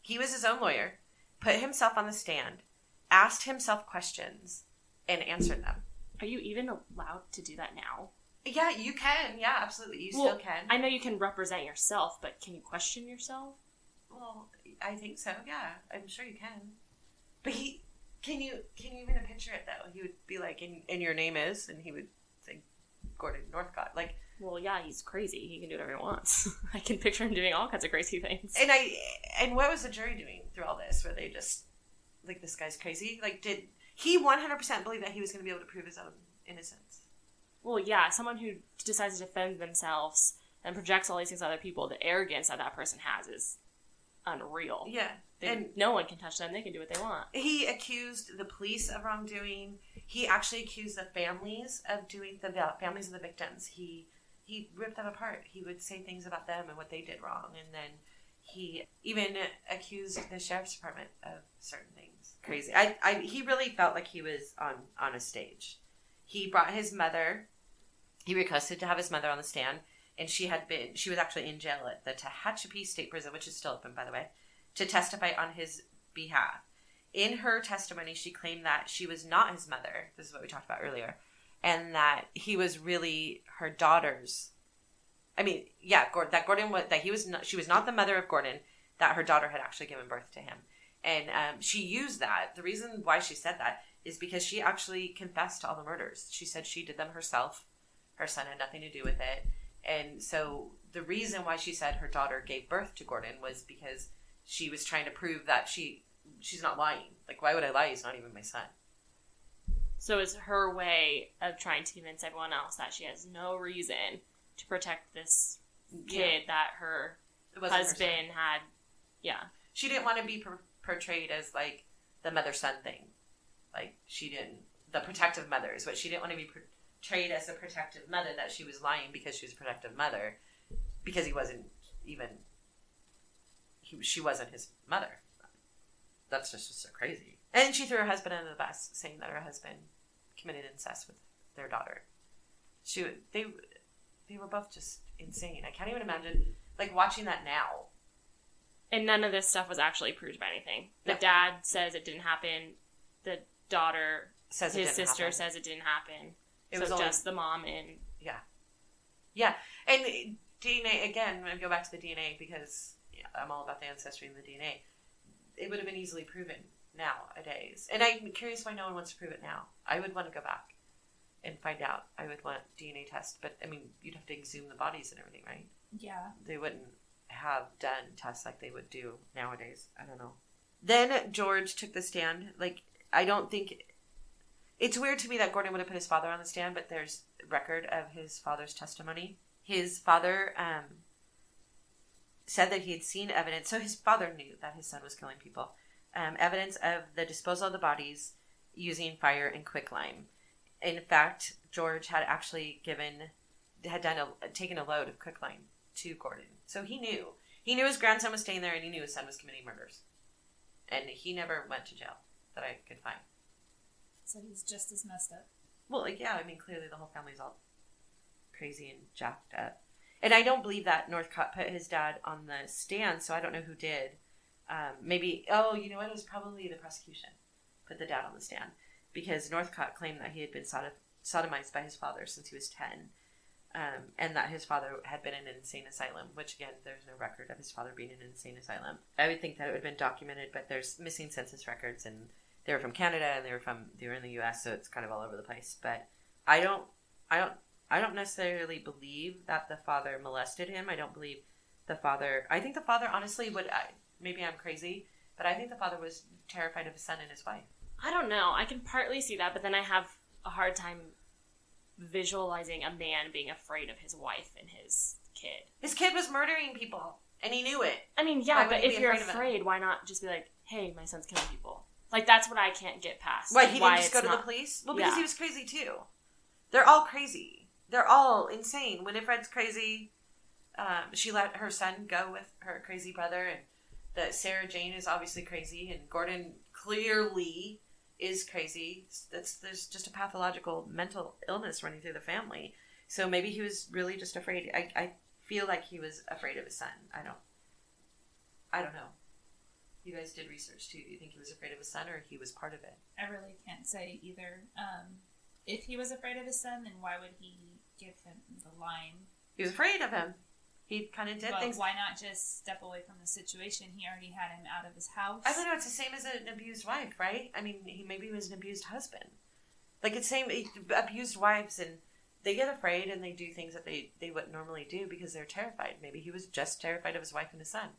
he was his own lawyer. Put himself on the stand. Asked himself questions. And answered them. Are you even allowed to do that now? Yeah, you can. Yeah, absolutely. You still can. I know you can represent yourself, but can you question yourself? Well, I think so, yeah. I'm sure you can. But can you even picture it, though? He would be like, and your name is? And he would say, Gordon Northcott. Like, well, yeah, he's crazy. He can do whatever he wants. I can picture him doing all kinds of crazy things. And what was the jury doing through all this? Were they just, like, this guy's crazy? Like, did he 100% believe that he was going to be able to prove his own innocence? Well, yeah, someone who decides to defend themselves and projects all these things on other people, the arrogance that person has is unreal. Yeah. And no one can touch them. They can do what they want. He accused the police of wrongdoing. He actually accused the families of families of the victims. He ripped them apart. He would say things about them and what they did wrong. And then he even accused the sheriff's department of certain things. Crazy. He really felt like he was on a stage. He brought his mother. He requested to have his mother on the stand. And she was actually in jail at the Tehachapi State Prison, which is still open, by the way, to testify on his behalf. In her testimony, she claimed that she was not his mother. This is what we talked about earlier. And that he was really her daughter's. I mean, yeah, she was not the mother of Gordon, that her daughter had actually given birth to him. And she used that. The reason why she said that is because she actually confessed to all the murders. She said she did them herself. Her son had nothing to do with it. And so the reason why she said her daughter gave birth to Gordon was because she was trying to prove that she's not lying. Like, why would I lie? He's not even my son. So it's her way of trying to convince everyone else that she has no reason to protect this kid that her husband had. Yeah. She didn't want to be portrayed as, like, the mother-son thing. Like, the protective mother is what she didn't want to be portrayed as a protective mother, that she was lying because she was a protective mother, because she wasn't his mother. That's just so crazy. And she threw her husband under the bus, saying that her husband committed incest with their daughter. They were both just insane. I can't even imagine, like, watching that now. And none of this stuff was actually proved by anything. The dad says it didn't happen. The daughter, his sister, says it didn't happen. It was just the mom and... Yeah. Yeah. And DNA, again, I'm going to go back to the DNA because I'm all about the ancestry and the DNA. It would have been easily proven nowadays. And I'm curious why no one wants to prove it now. I would want to go back and find out. I would want DNA tests. But, I mean, you'd have to exhume the bodies and everything, right? Yeah. They wouldn't have done tests like they would do nowadays. I don't know. Then George took the stand. Like, I don't think... It's weird to me that Gordon would have put his father on the stand, but there's record of his father's testimony. His father said that he had seen evidence. So his father knew that his son was killing people. Evidence of the disposal of the bodies using fire and quicklime. In fact, George had actually taken a load of quicklime to Gordon. So he knew. He knew his grandson was staying there, and he knew his son was committing murders. And he never went to jail that I could find. So he's just as messed up. Well, like, yeah, I mean, clearly the whole family's all crazy and jacked up. And I don't believe that Northcott put his dad on the stand, so I don't know who did. Maybe, you know what, it was probably the prosecution put the dad on the stand. Because Northcott claimed that he had been sodomized by his father since he was 10. And that his father had been in an insane asylum, which, again, there's no record of his father being in an insane asylum. I would think that it would have been documented, but there's missing census records, and they were from Canada, and they were in the U.S., so it's kind of all over the place. But I don't necessarily believe that the father molested him. I don't believe the father... I think the father, honestly, maybe I'm crazy, but I think the father was terrified of his son and his wife. I don't know. I can partly see that, but then I have a hard time visualizing a man being afraid of his wife and his kid. His kid was murdering people, and he knew it. I mean, yeah, but if you're afraid, why not just be like, hey, my son's killing people? Like, that's what I can't get past. Why, he didn't just go to the police? Well, because he was crazy, too. They're all crazy. They're all insane. Winifred's crazy. She let her son go with her crazy brother, and Sarah Jane is obviously crazy, and Gordon clearly is crazy. There's just a pathological mental illness running through the family. So maybe he was really just afraid. I feel like he was afraid of his son. I don't know. You guys did research too. Do you think he was afraid of his son, or he was part of it? I really can't say either. If he was afraid of his son, then why would he give him the line? He was afraid of him. He kind of did things. Why not just step away from the situation? He already had him out of his house. I don't know. It's the same as an abused wife, right? I mean, maybe he was an abused husband. Like, it's same abused wives, and they get afraid and they do things that they wouldn't normally do because they're terrified. Maybe he was just terrified of his wife and his son.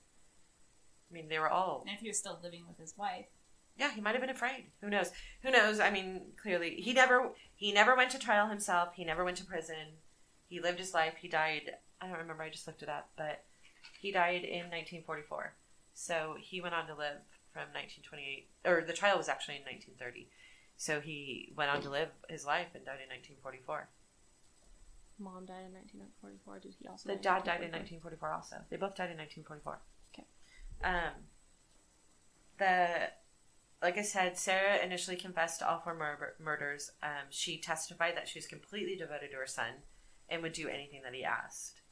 I mean, they were all... And if he was still living with his wife. Yeah, he might have been afraid. Who knows? Who knows? I mean, clearly, he never went to trial himself. He never went to prison. He lived his life. He died... I don't remember, I just looked it up, but he died in 1944. So he went on to live from 1928, or the trial was actually in 1930. So he went on to live his life and died in 1944. Mom died in 1944. Did he also? The dad died in 1944 also. They both died in 1944. Okay. Like I said, Sarah initially confessed to all 4 murders. She testified that she was completely devoted to her son and would do anything that he asked.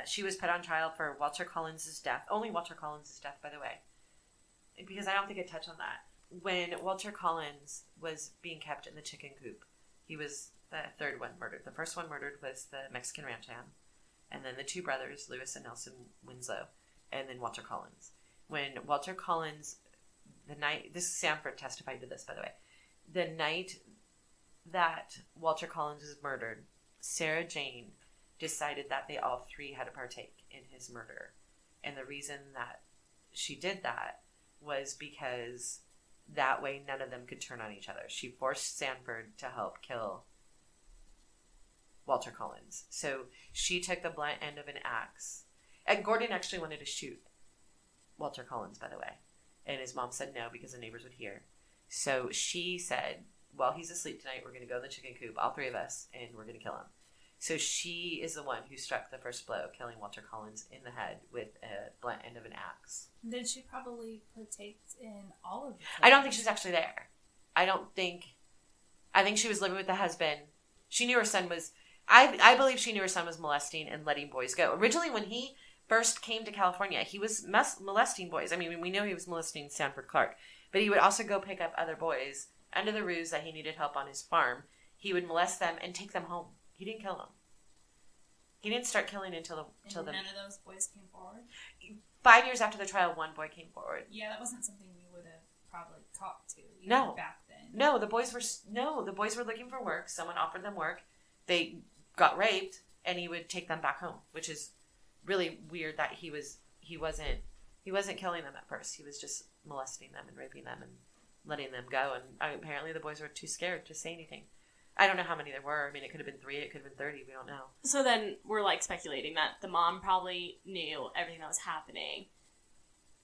She was put on trial for Walter Collins' death. Only Walter Collins' death, by the way. Because I don't think I touched on that. When Walter Collins was being kept in the chicken coop, he was the third one murdered. The first one murdered was the Mexican ranch hand. And then the 2 brothers, Lewis and Nelson Winslow. And then Walter Collins. When Walter Collins, this Sanford testified to this, by the way. the night that Walter Collins was murdered, Sarah Jane decided that they all three had to partake in his murder. And the reason that she did that was because that way none of them could turn on each other. She forced Sanford to help kill Walter Collins. So she took the blunt end of an axe. And Gordon actually wanted to shoot Walter Collins, by the way. And his mom said no because the neighbors would hear. So she said, well, he's asleep tonight. We're going to go in the chicken coop, all three of us, and we're going to kill him. So she is the one who struck the first blow, killing Walter Collins in the head with a blunt end of an axe. Then she probably partaked in all of the killings. I don't think she's actually there. I think she was living with the husband. She knew her son was... I believe she knew her son was molesting and letting boys go. Originally, when he first came to California, he was molesting boys. I mean, we know he was molesting Sanford Clark, but he would also go pick up other boys under the ruse that he needed help on his farm. He would molest them and take them home. He didn't kill them. He didn't start killing until none of those boys came forward? 5 years after the trial, one boy came forward. Yeah, that wasn't something we would have probably talked to back then. No, the boys were looking for work. Someone offered them work. They got raped, and he would take them back home, which is really weird that he wasn't killing them at first. He was just molesting them and raping them and letting them go. And apparently the boys were too scared to say anything. I don't know how many there were. I mean, it could have been 3, it could have been 30. We don't know. So then we're like speculating that the mom probably knew everything that was happening,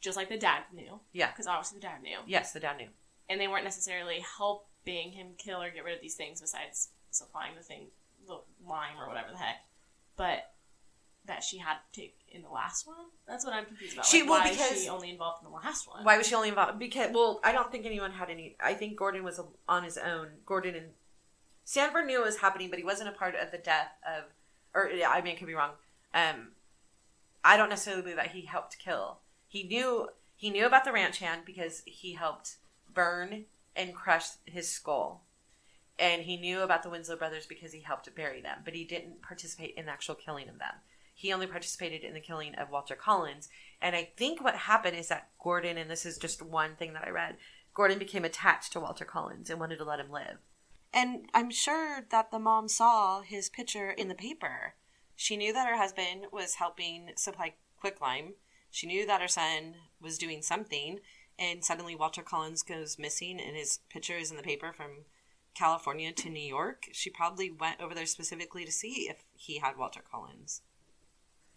just like the dad knew. Yeah. Because obviously the dad knew. Yes, the dad knew. And they weren't necessarily helping him kill or get rid of these things besides supplying the lime or whatever the heck. But that she had to take in the last one? That's what I'm confused about. Why is she only involved in the last one? Why was she only involved? Because, I don't think anyone had any... I think Gordon was on his own. Gordon and... Sanford knew it was happening, but he wasn't a part of the death of... I could be wrong. I don't necessarily believe that he helped kill. He knew about the ranch hand because he helped burn and crush his skull. And he knew about the Winslow brothers because he helped bury them. But he didn't participate in the actual killing of them. He only participated in the killing of Walter Collins. And I think what happened is that Gordon, and this is just one thing that I read, Gordon became attached to Walter Collins and wanted to let him live. And I'm sure that the mom saw his picture in the paper. She knew that her husband was helping supply quicklime. She knew that her son was doing something. And suddenly Walter Collins goes missing and his picture is in the paper from California to New York. She probably went over there specifically to see if he had Walter Collins.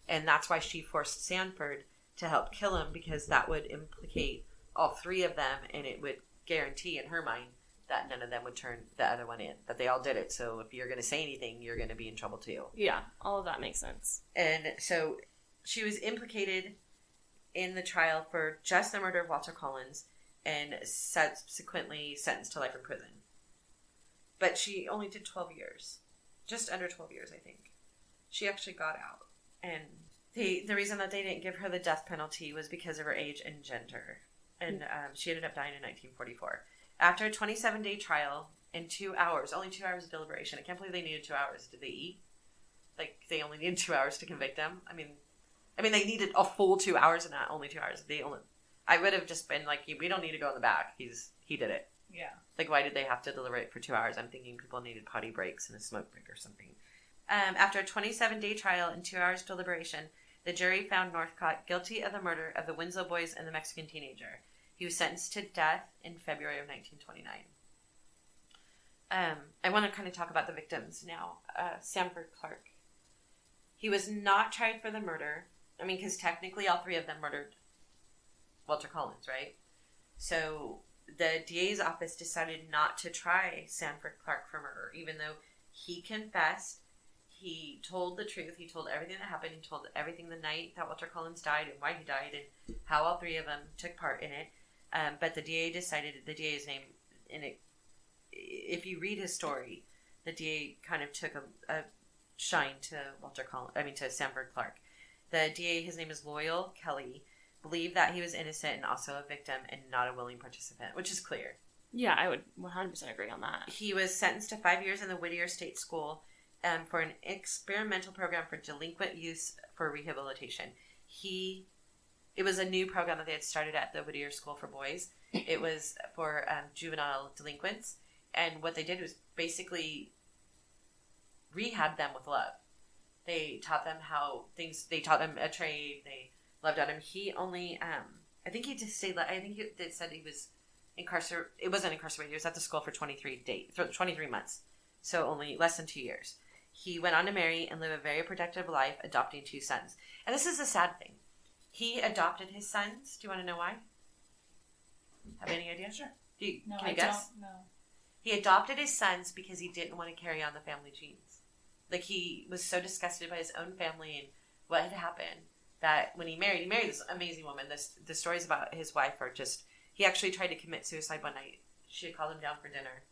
And that's why she forced Sanford to help kill him, because that would implicate all three of them, and it would guarantee in her mind that none of them would turn the other one in, that they all did it. So if you're going to say anything, you're going to be in trouble too. Yeah, all of that makes sense. And so she was implicated in the trial for just the murder of Walter Collins and subsequently sentenced to life in prison. But she only did 12 years. Just under 12 years, I think. She actually got out. And the reason that they didn't give her the death penalty was because of her age and gender. And she ended up dying in 1944. After a 27-day trial in 2 hours, only 2 hours of deliberation. I can't believe they needed 2 hours. Did they eat? Like, they only needed 2 hours to convict him? I mean, they needed a full 2 hours and not only 2 hours. I would have just been like, we don't need to go in the back. He did it. Yeah. Like, why did they have to deliberate for 2 hours? I'm thinking people needed potty breaks and a smoke break or something. After a 27-day trial and 2 hours deliberation, the jury found Northcott guilty of the murder of the Winslow boys and the Mexican teenager. He was sentenced to death in February of 1929. I want to kind of talk about the victims now. Sanford Clark. He was not tried for the murder. I mean, because technically all three of them murdered Walter Collins, right? So the DA's office decided not to try Sanford Clark for murder, even though he confessed. He told the truth. He told everything that happened. He told everything the night that Walter Collins died and why he died and how all three of them took part in it. But the DA decided, the DA's name, in it, if you read his story, the DA kind of took a shine to to Sanford Clark. The DA, his name is Loyal Kelly, believed that he was innocent and also a victim and not a willing participant, which is clear. Yeah, I would 100% agree on that. He was sentenced to 5 years in the Whittier State School for an experimental program for delinquent youth for rehabilitation. It was a new program that they had started at the Whittier School for Boys. It was for juvenile delinquents, And what they did was basically rehab them with love. They taught them they taught them a trade. They loved on him. He only, I think he just said they said he was incarcerated. It wasn't incarcerated. He was at the school for 23 months. So only less than 2 years. He went on to marry and live a very productive life, adopting 2 sons. And this is the sad thing. He adopted his sons. Do you want to know why? Have any idea? Sure. Can you guess? Don't know. He adopted his sons because he didn't want to carry on the family genes. Like, he was so disgusted by his own family and what had happened that when he married this amazing woman. The stories about his wife are just... He actually tried to commit suicide one night. She had called him down for dinner,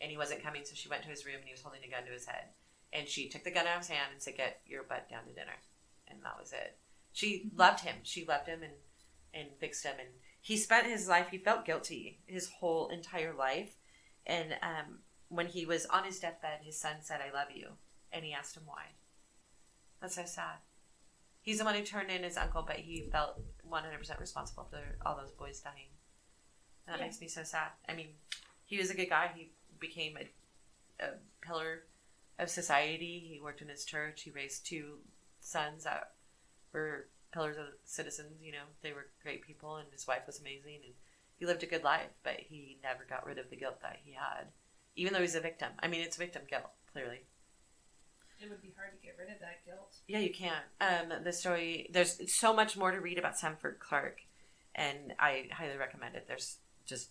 and he wasn't coming, so she went to his room, and he was holding a gun to his head. And she took the gun out of his hand and said, "Get your butt down to dinner." And that was it. She loved him. She loved him and fixed him. And he spent his life... He felt guilty his whole entire life. And when he was on his deathbed, his son said, "I love you." And he asked him why. That's so sad. He's the one who turned in his uncle, but he felt 100% responsible for all those boys dying. And that makes me so sad. I mean, he was a good guy. He became a pillar of society. He worked in his church. He raised 2 sons that were pillars of citizens. You know, they were great people, and his wife was amazing, and he lived a good life, but he never got rid of the guilt that he had, even though he's a victim. I mean, it's victim guilt, clearly. It would be hard to get rid of that guilt. Yeah, you can. The story, there's so much more to read about Sanford Clark, and I highly recommend it. There's just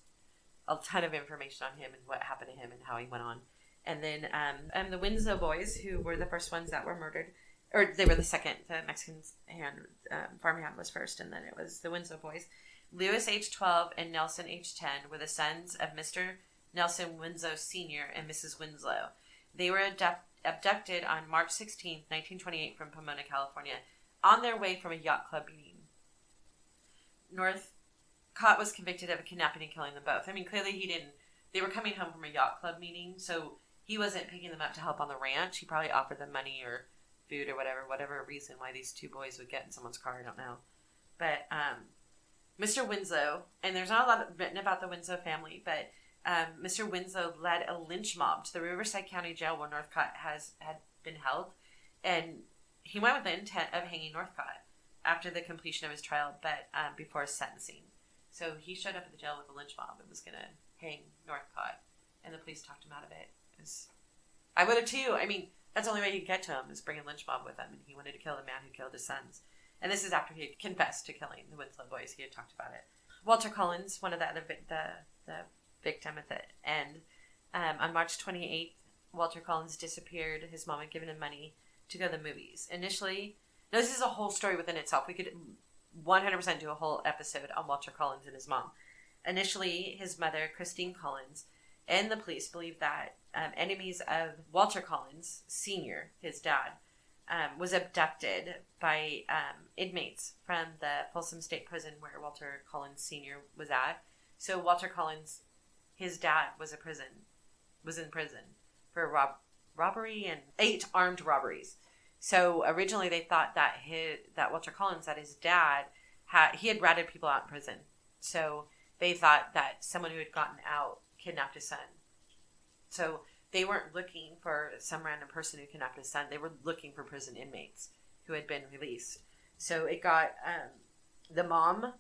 a ton of information on him and what happened to him and how he went on. And then the Winslow boys, who were the first ones that were murdered, or they were the second. The Mexican farmhand was first, and then it was the Winslow boys. Lewis, age 12, and Nelson, age 10, were the sons of Mr. Nelson Winslow Sr. and Mrs. Winslow. They were abducted on March 16, 1928, from Pomona, California, on their way from a yacht club meeting. Northcott was convicted of kidnapping and killing them both. I mean, clearly he didn't... They were coming home from a yacht club meeting, so he wasn't picking them up to help on the ranch. He probably offered them money or food or whatever reason why these 2 boys would get in someone's car, I don't know. But Mr. Winslow, and there's not a lot written about the Winslow family, but Mr. Winslow led a lynch mob to the Riverside County Jail where Northcott had been held, and he went with the intent of hanging Northcott after the completion of his trial, but before his sentencing. So he showed up at the jail with a lynch mob and was going to hang Northcott, and the police talked him out of it. I would have too. I mean, that's the only way you could get to him, is bring a lynch mob with him, and he wanted to kill the man who killed his sons. And this is after he had confessed to killing the Winslow boys. He had talked about it. Walter Collins, one of the victim at the end, on March 28th, Walter Collins disappeared. His mom had given him money to go to the movies. Initially, now this is a whole story within itself. We could 100% do a whole episode on Walter Collins and his mom. Initially, his mother, Christine Collins, and the police believed that enemies of Walter Collins, Sr., his dad, was abducted by inmates from the Folsom State Prison where Walter Collins Sr. was at. So Walter Collins, his dad, was in prison for robbery and 8 armed robberies. So originally they thought that Walter Collins, that his dad, he had ratted people out in prison. So they thought that someone who had gotten out kidnapped his son. So they weren't looking for some random person who kidnapped his son. They were looking for prison inmates who had been released. So it got the mom.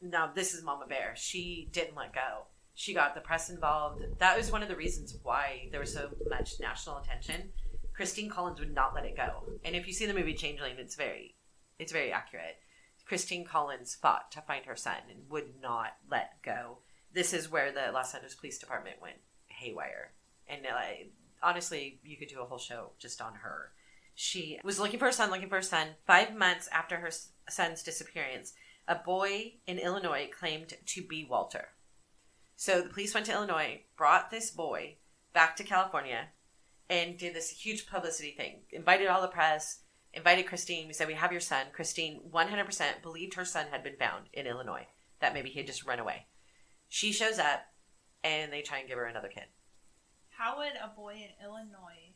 Now, this is Mama Bear. She didn't let go. She got the press involved. That was one of the reasons why there was so much national attention. Christine Collins would not let it go. And if you see the movie Changeling, it's very accurate. Christine Collins fought to find her son and would not let go. This is where the Los Angeles Police Department went haywire. And honestly, you could do a whole show just on her. She was looking for her son. 5 months after her son's disappearance, a boy in Illinois claimed to be Walter. So the police went to Illinois, brought this boy back to California, and did this huge publicity thing. Invited all the press, invited Christine. We said, "We have your son." Christine 100% believed her son had been found in Illinois, that maybe he had just run away. She shows up, and they try and give her another kid. How would a boy in Illinois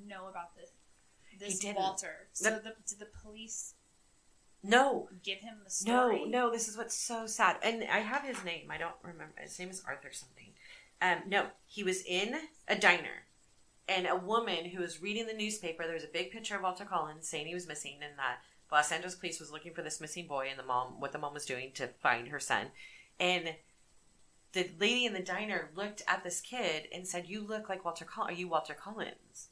know about this He Walter? So did the police No. give him the story? No, this is what's so sad. And I have his name. I don't remember. His name is Arthur something. No, he was in a diner. And a woman who was reading the newspaper, there was a big picture of Walter Collins saying he was missing, and that Los Angeles police was looking for this missing boy, and what the mom was doing to find her son. And the lady in the diner looked at this kid and said, "You look like Walter Collins. Are you Walter Collins?"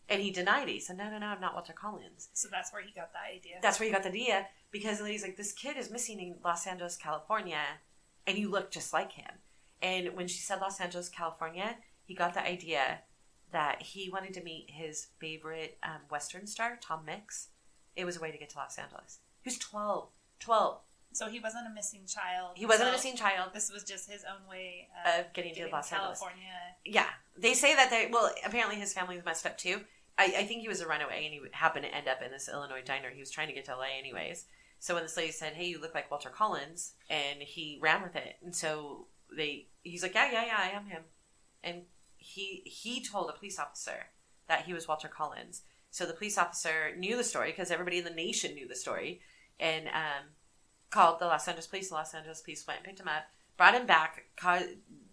And he denied it. He said, No, I'm not Walter Collins. So that's where he got the idea. That's where he got the idea, because the lady's like, "This kid is missing in Los Angeles, California, and you look just like him." And when she said Los Angeles, California, he got the idea that he wanted to meet his favorite Western star, Tom Mix. It was a way to get to Los Angeles. He was 12. So he wasn't a missing child. He wasn't a missing child. This was just his own way of getting to Los Angeles. California. Yeah. They say that apparently his family was messed up too. I think he was a runaway, and he happened to end up in this Illinois diner. He was trying to get to LA anyways. So when this lady said, "Hey, you look like Walter Collins," and he ran with it. And so he's like, yeah, I am him. And he told a police officer that he was Walter Collins. So the police officer knew the story, because everybody in the nation knew the story, and called the Los Angeles police. The Los Angeles police went and picked him up, brought him back,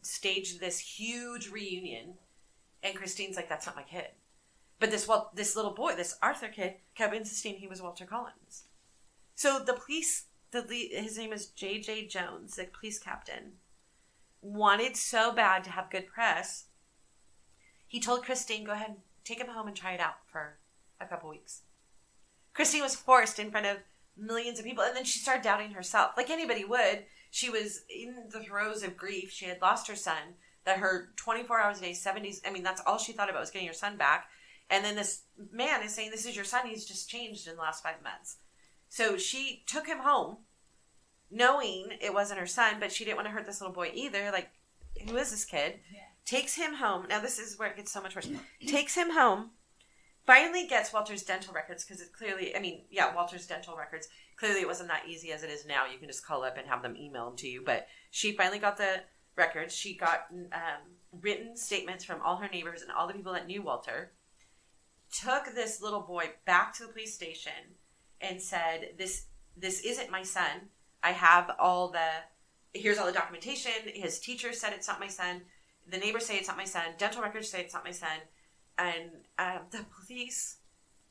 staged this huge reunion, and Christine's like, "That's not my kid." But this little boy, this Arthur kid, kept insisting he was Walter Collins. So the police, his name is J.J. Jones, the police captain, wanted so bad to have good press. He told Christine, "Go ahead and take him home and try it out for a couple weeks." Christine was forced in front of millions of people, and then she started doubting herself, like anybody would. She was in the throes of grief. She had lost her son, that her 24 hours a day, 7 days, that's all she thought about was getting her son back. And then this man is saying, "This is your son. He's just changed in the last 5 months." So she took him home, knowing it wasn't her son, but she didn't want to hurt this little boy either. Like, who is this kid? Yeah. Takes him home. Now, this is where it gets so much worse. Takes him home. Finally gets Walter's dental records, because it clearly, Walter's dental records. Clearly it wasn't that easy as it is now. You can just call up and have them email them to you. But she finally got the records. She got written statements from all her neighbors and all the people that knew Walter. Took this little boy back to the police station and said, this isn't my son. I have here's all the documentation. His teacher said it's not my son. The neighbors say it's not my son. Dental records say it's not my son. And the police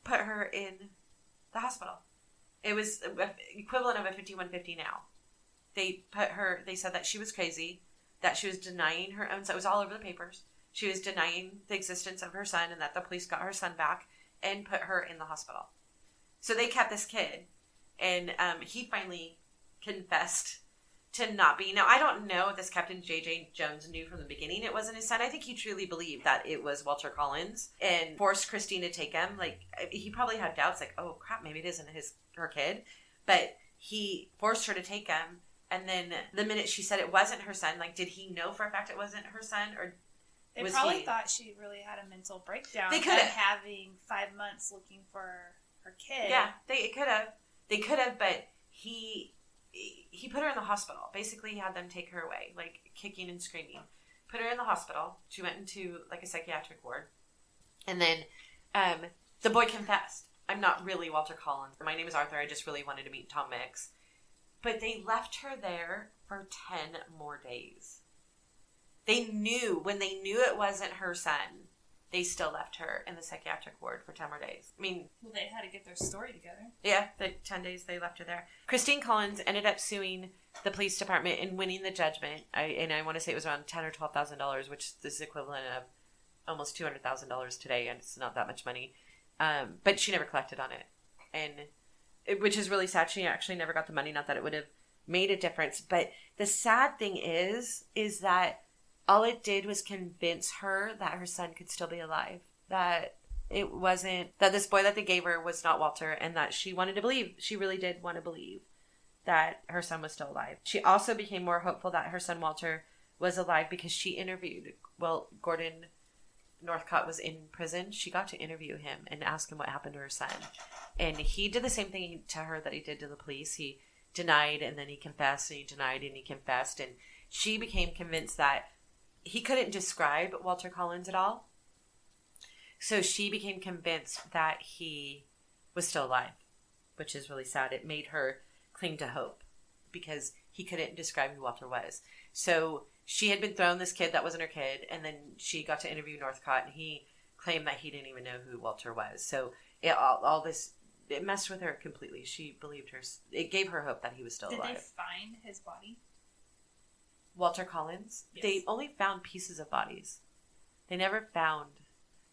put her in the hospital. It was equivalent of a 5150 now. They said that she was crazy, that she was denying her own son. It was all over the papers. She was denying the existence of her son, and that the police got her son back and put her in the hospital. So they kept this kid, and he finally confessed to not being. Now, I don't know if this Captain J.J. Jones knew from the beginning it wasn't his son. I think he truly believed that it was Walter Collins and forced Christine to take him. Like, he probably had doubts, like, "Oh, crap, maybe it isn't her kid." But he forced her to take him, and then the minute she said it wasn't her son, like, did he know for a fact it wasn't her son, or they probably thought she really had a mental breakdown. They could have. Having 5 months looking for her kid. Yeah, they could have. They could have, but he put her in the hospital. Basically, he had them take her away, like kicking and screaming. Put her in the hospital. She went into like a psychiatric ward. And then the boy confessed. "I'm not really Walter Collins. My name is Arthur. I just really wanted to meet Tom Mix." But they left her there for 10 more days. When they knew it wasn't her son, they still left her in the psychiatric ward for 10 more days. Well, they had to get their story together. Yeah, the 10 days they left her there. Christine Collins ended up suing the police department and winning the judgment. I want to say it was around $10,000 or $12,000, which is the equivalent of almost $200,000 today, and it's not that much money. But she never collected on it, which is really sad. She actually never got the money. Not that it would have made a difference, but the sad thing is that all it did was convince her that her son could still be alive. That it wasn't, that this boy that they gave her was not Walter, and that she wanted to believe, she really did want to believe that her son was still alive. She also became more hopeful that her son Walter was alive because she interviewed, Gordon Northcott was in prison. She got to interview him and ask him what happened to her son. And he did the same thing to her that he did to the police. He denied, and then he confessed, and he denied, and he confessed. And she became convinced that he couldn't describe Walter Collins at all. So she became convinced that he was still alive, which is really sad. It made her cling to hope because he couldn't describe who Walter was. So she had been thrown this kid that wasn't her kid, and then she got to interview Northcott, and he claimed that he didn't even know who Walter was. So all this, it messed with her completely. She believed her. It gave her hope that he was still alive. Did they find his body? Walter Collins? Yes. They only found pieces of bodies. They never found...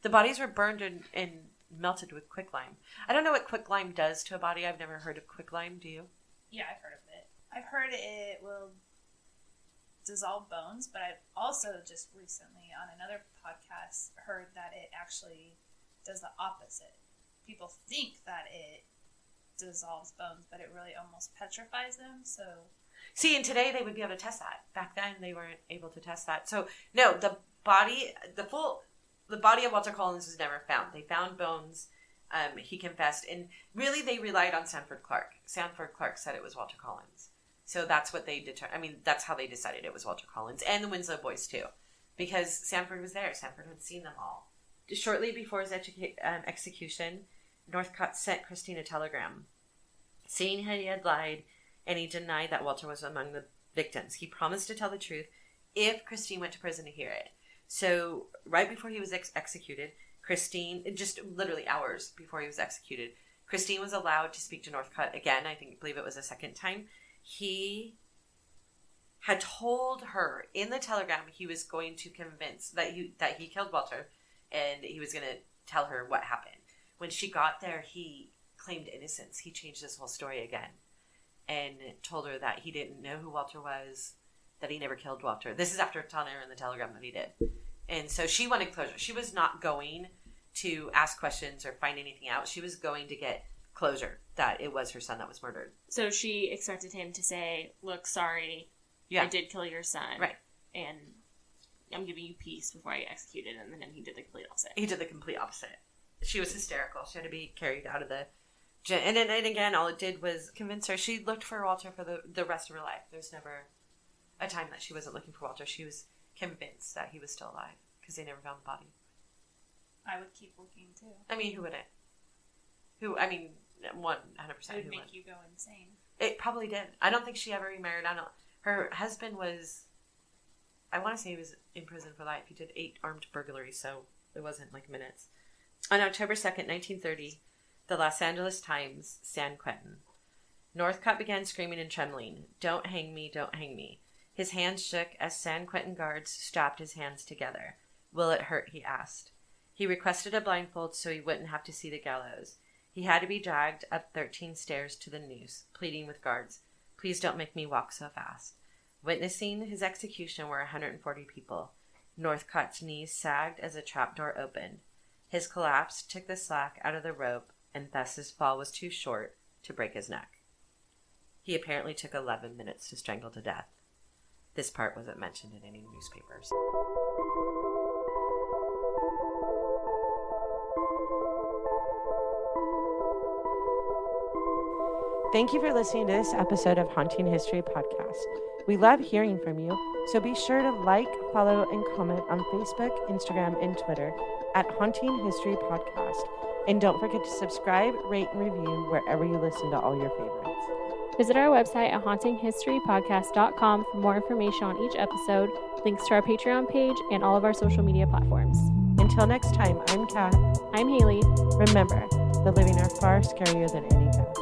The bodies were burned and melted with quicklime. I don't know what quicklime does to a body. I've never heard of quicklime. Do you? Yeah, I've heard of it. I've heard it will dissolve bones, but I've also just recently on another podcast heard that it actually does the opposite. People think that it dissolves bones, but it really almost petrifies them. So, see, and today they would be able to test that. Back then they weren't able to test that. So no, the body of Walter Collins was never found. They found bones. He confessed, and really they relied on Sanford Clark. Sanford Clark said it was Walter Collins. So that's what they that's how they decided it was Walter Collins, and the Winslow boys too, because Sanford was there. Sanford had seen them all. Shortly before his execution, Northcott sent Christine a telegram, saying he had lied, and he denied that Walter was among the victims. He promised to tell the truth if Christine went to prison to hear it. So right before he was executed, Christine, just literally hours before he was executed, Christine was allowed to speak to Northcott again. I believe it was a second time. He had told her in the telegram he was going to convince that he killed Walter, and he was going to tell her what happened. When she got there, he claimed innocence. He changed this whole story again and told her that he didn't know who Walter was, that he never killed Walter. This is after telling her in the telegram that he did. And so she wanted closure. She was not going to ask questions or find anything out. She was going to get closure that it was her son that was murdered. So she expected him to say, look, sorry, I did kill your son. Right. And I'm giving you peace before I get executed. And then he did the complete opposite. He did the complete opposite. She was hysterical. She had to be carried out of the... And again, all it did was convince her. She looked for Walter for the rest of her life. There's never a time that she wasn't looking for Walter. She was convinced that he was still alive because they never found the body. I would keep looking too. I mean, who wouldn't? 100% It would make you go insane. It probably did. I don't think she ever remarried. Her husband was, I want to say he was in prison for life. He did 8 armed burglaries, so it wasn't like minutes. On October 2nd, 1930, the Los Angeles Times, San Quentin. Northcott began screaming and trembling, "Don't hang me, don't hang me." His hands shook as San Quentin guards strapped his hands together. "Will it hurt?" he asked. He requested a blindfold so he wouldn't have to see the gallows. He had to be dragged up 13 stairs to the noose, pleading with guards, "Please don't make me walk so fast." Witnessing his execution were 140 people. Northcott's knees sagged as a trapdoor opened. His collapse took the slack out of the rope, and thus his fall was too short to break his neck. He apparently took 11 minutes to strangle to death. This part wasn't mentioned in any newspapers. Thank you for listening to this episode of Haunting History Podcast. We love hearing from you, so be sure to like, follow, and comment on Facebook, Instagram, and Twitter at Haunting History Podcast. And don't forget to subscribe, rate, and review wherever you listen to all your favorites. Visit our website at hauntinghistorypodcast.com for more information on each episode, links to our Patreon page, and all of our social media platforms. Until next time, I'm Kat. I'm Haley. Remember, the living are far scarier than any ghost.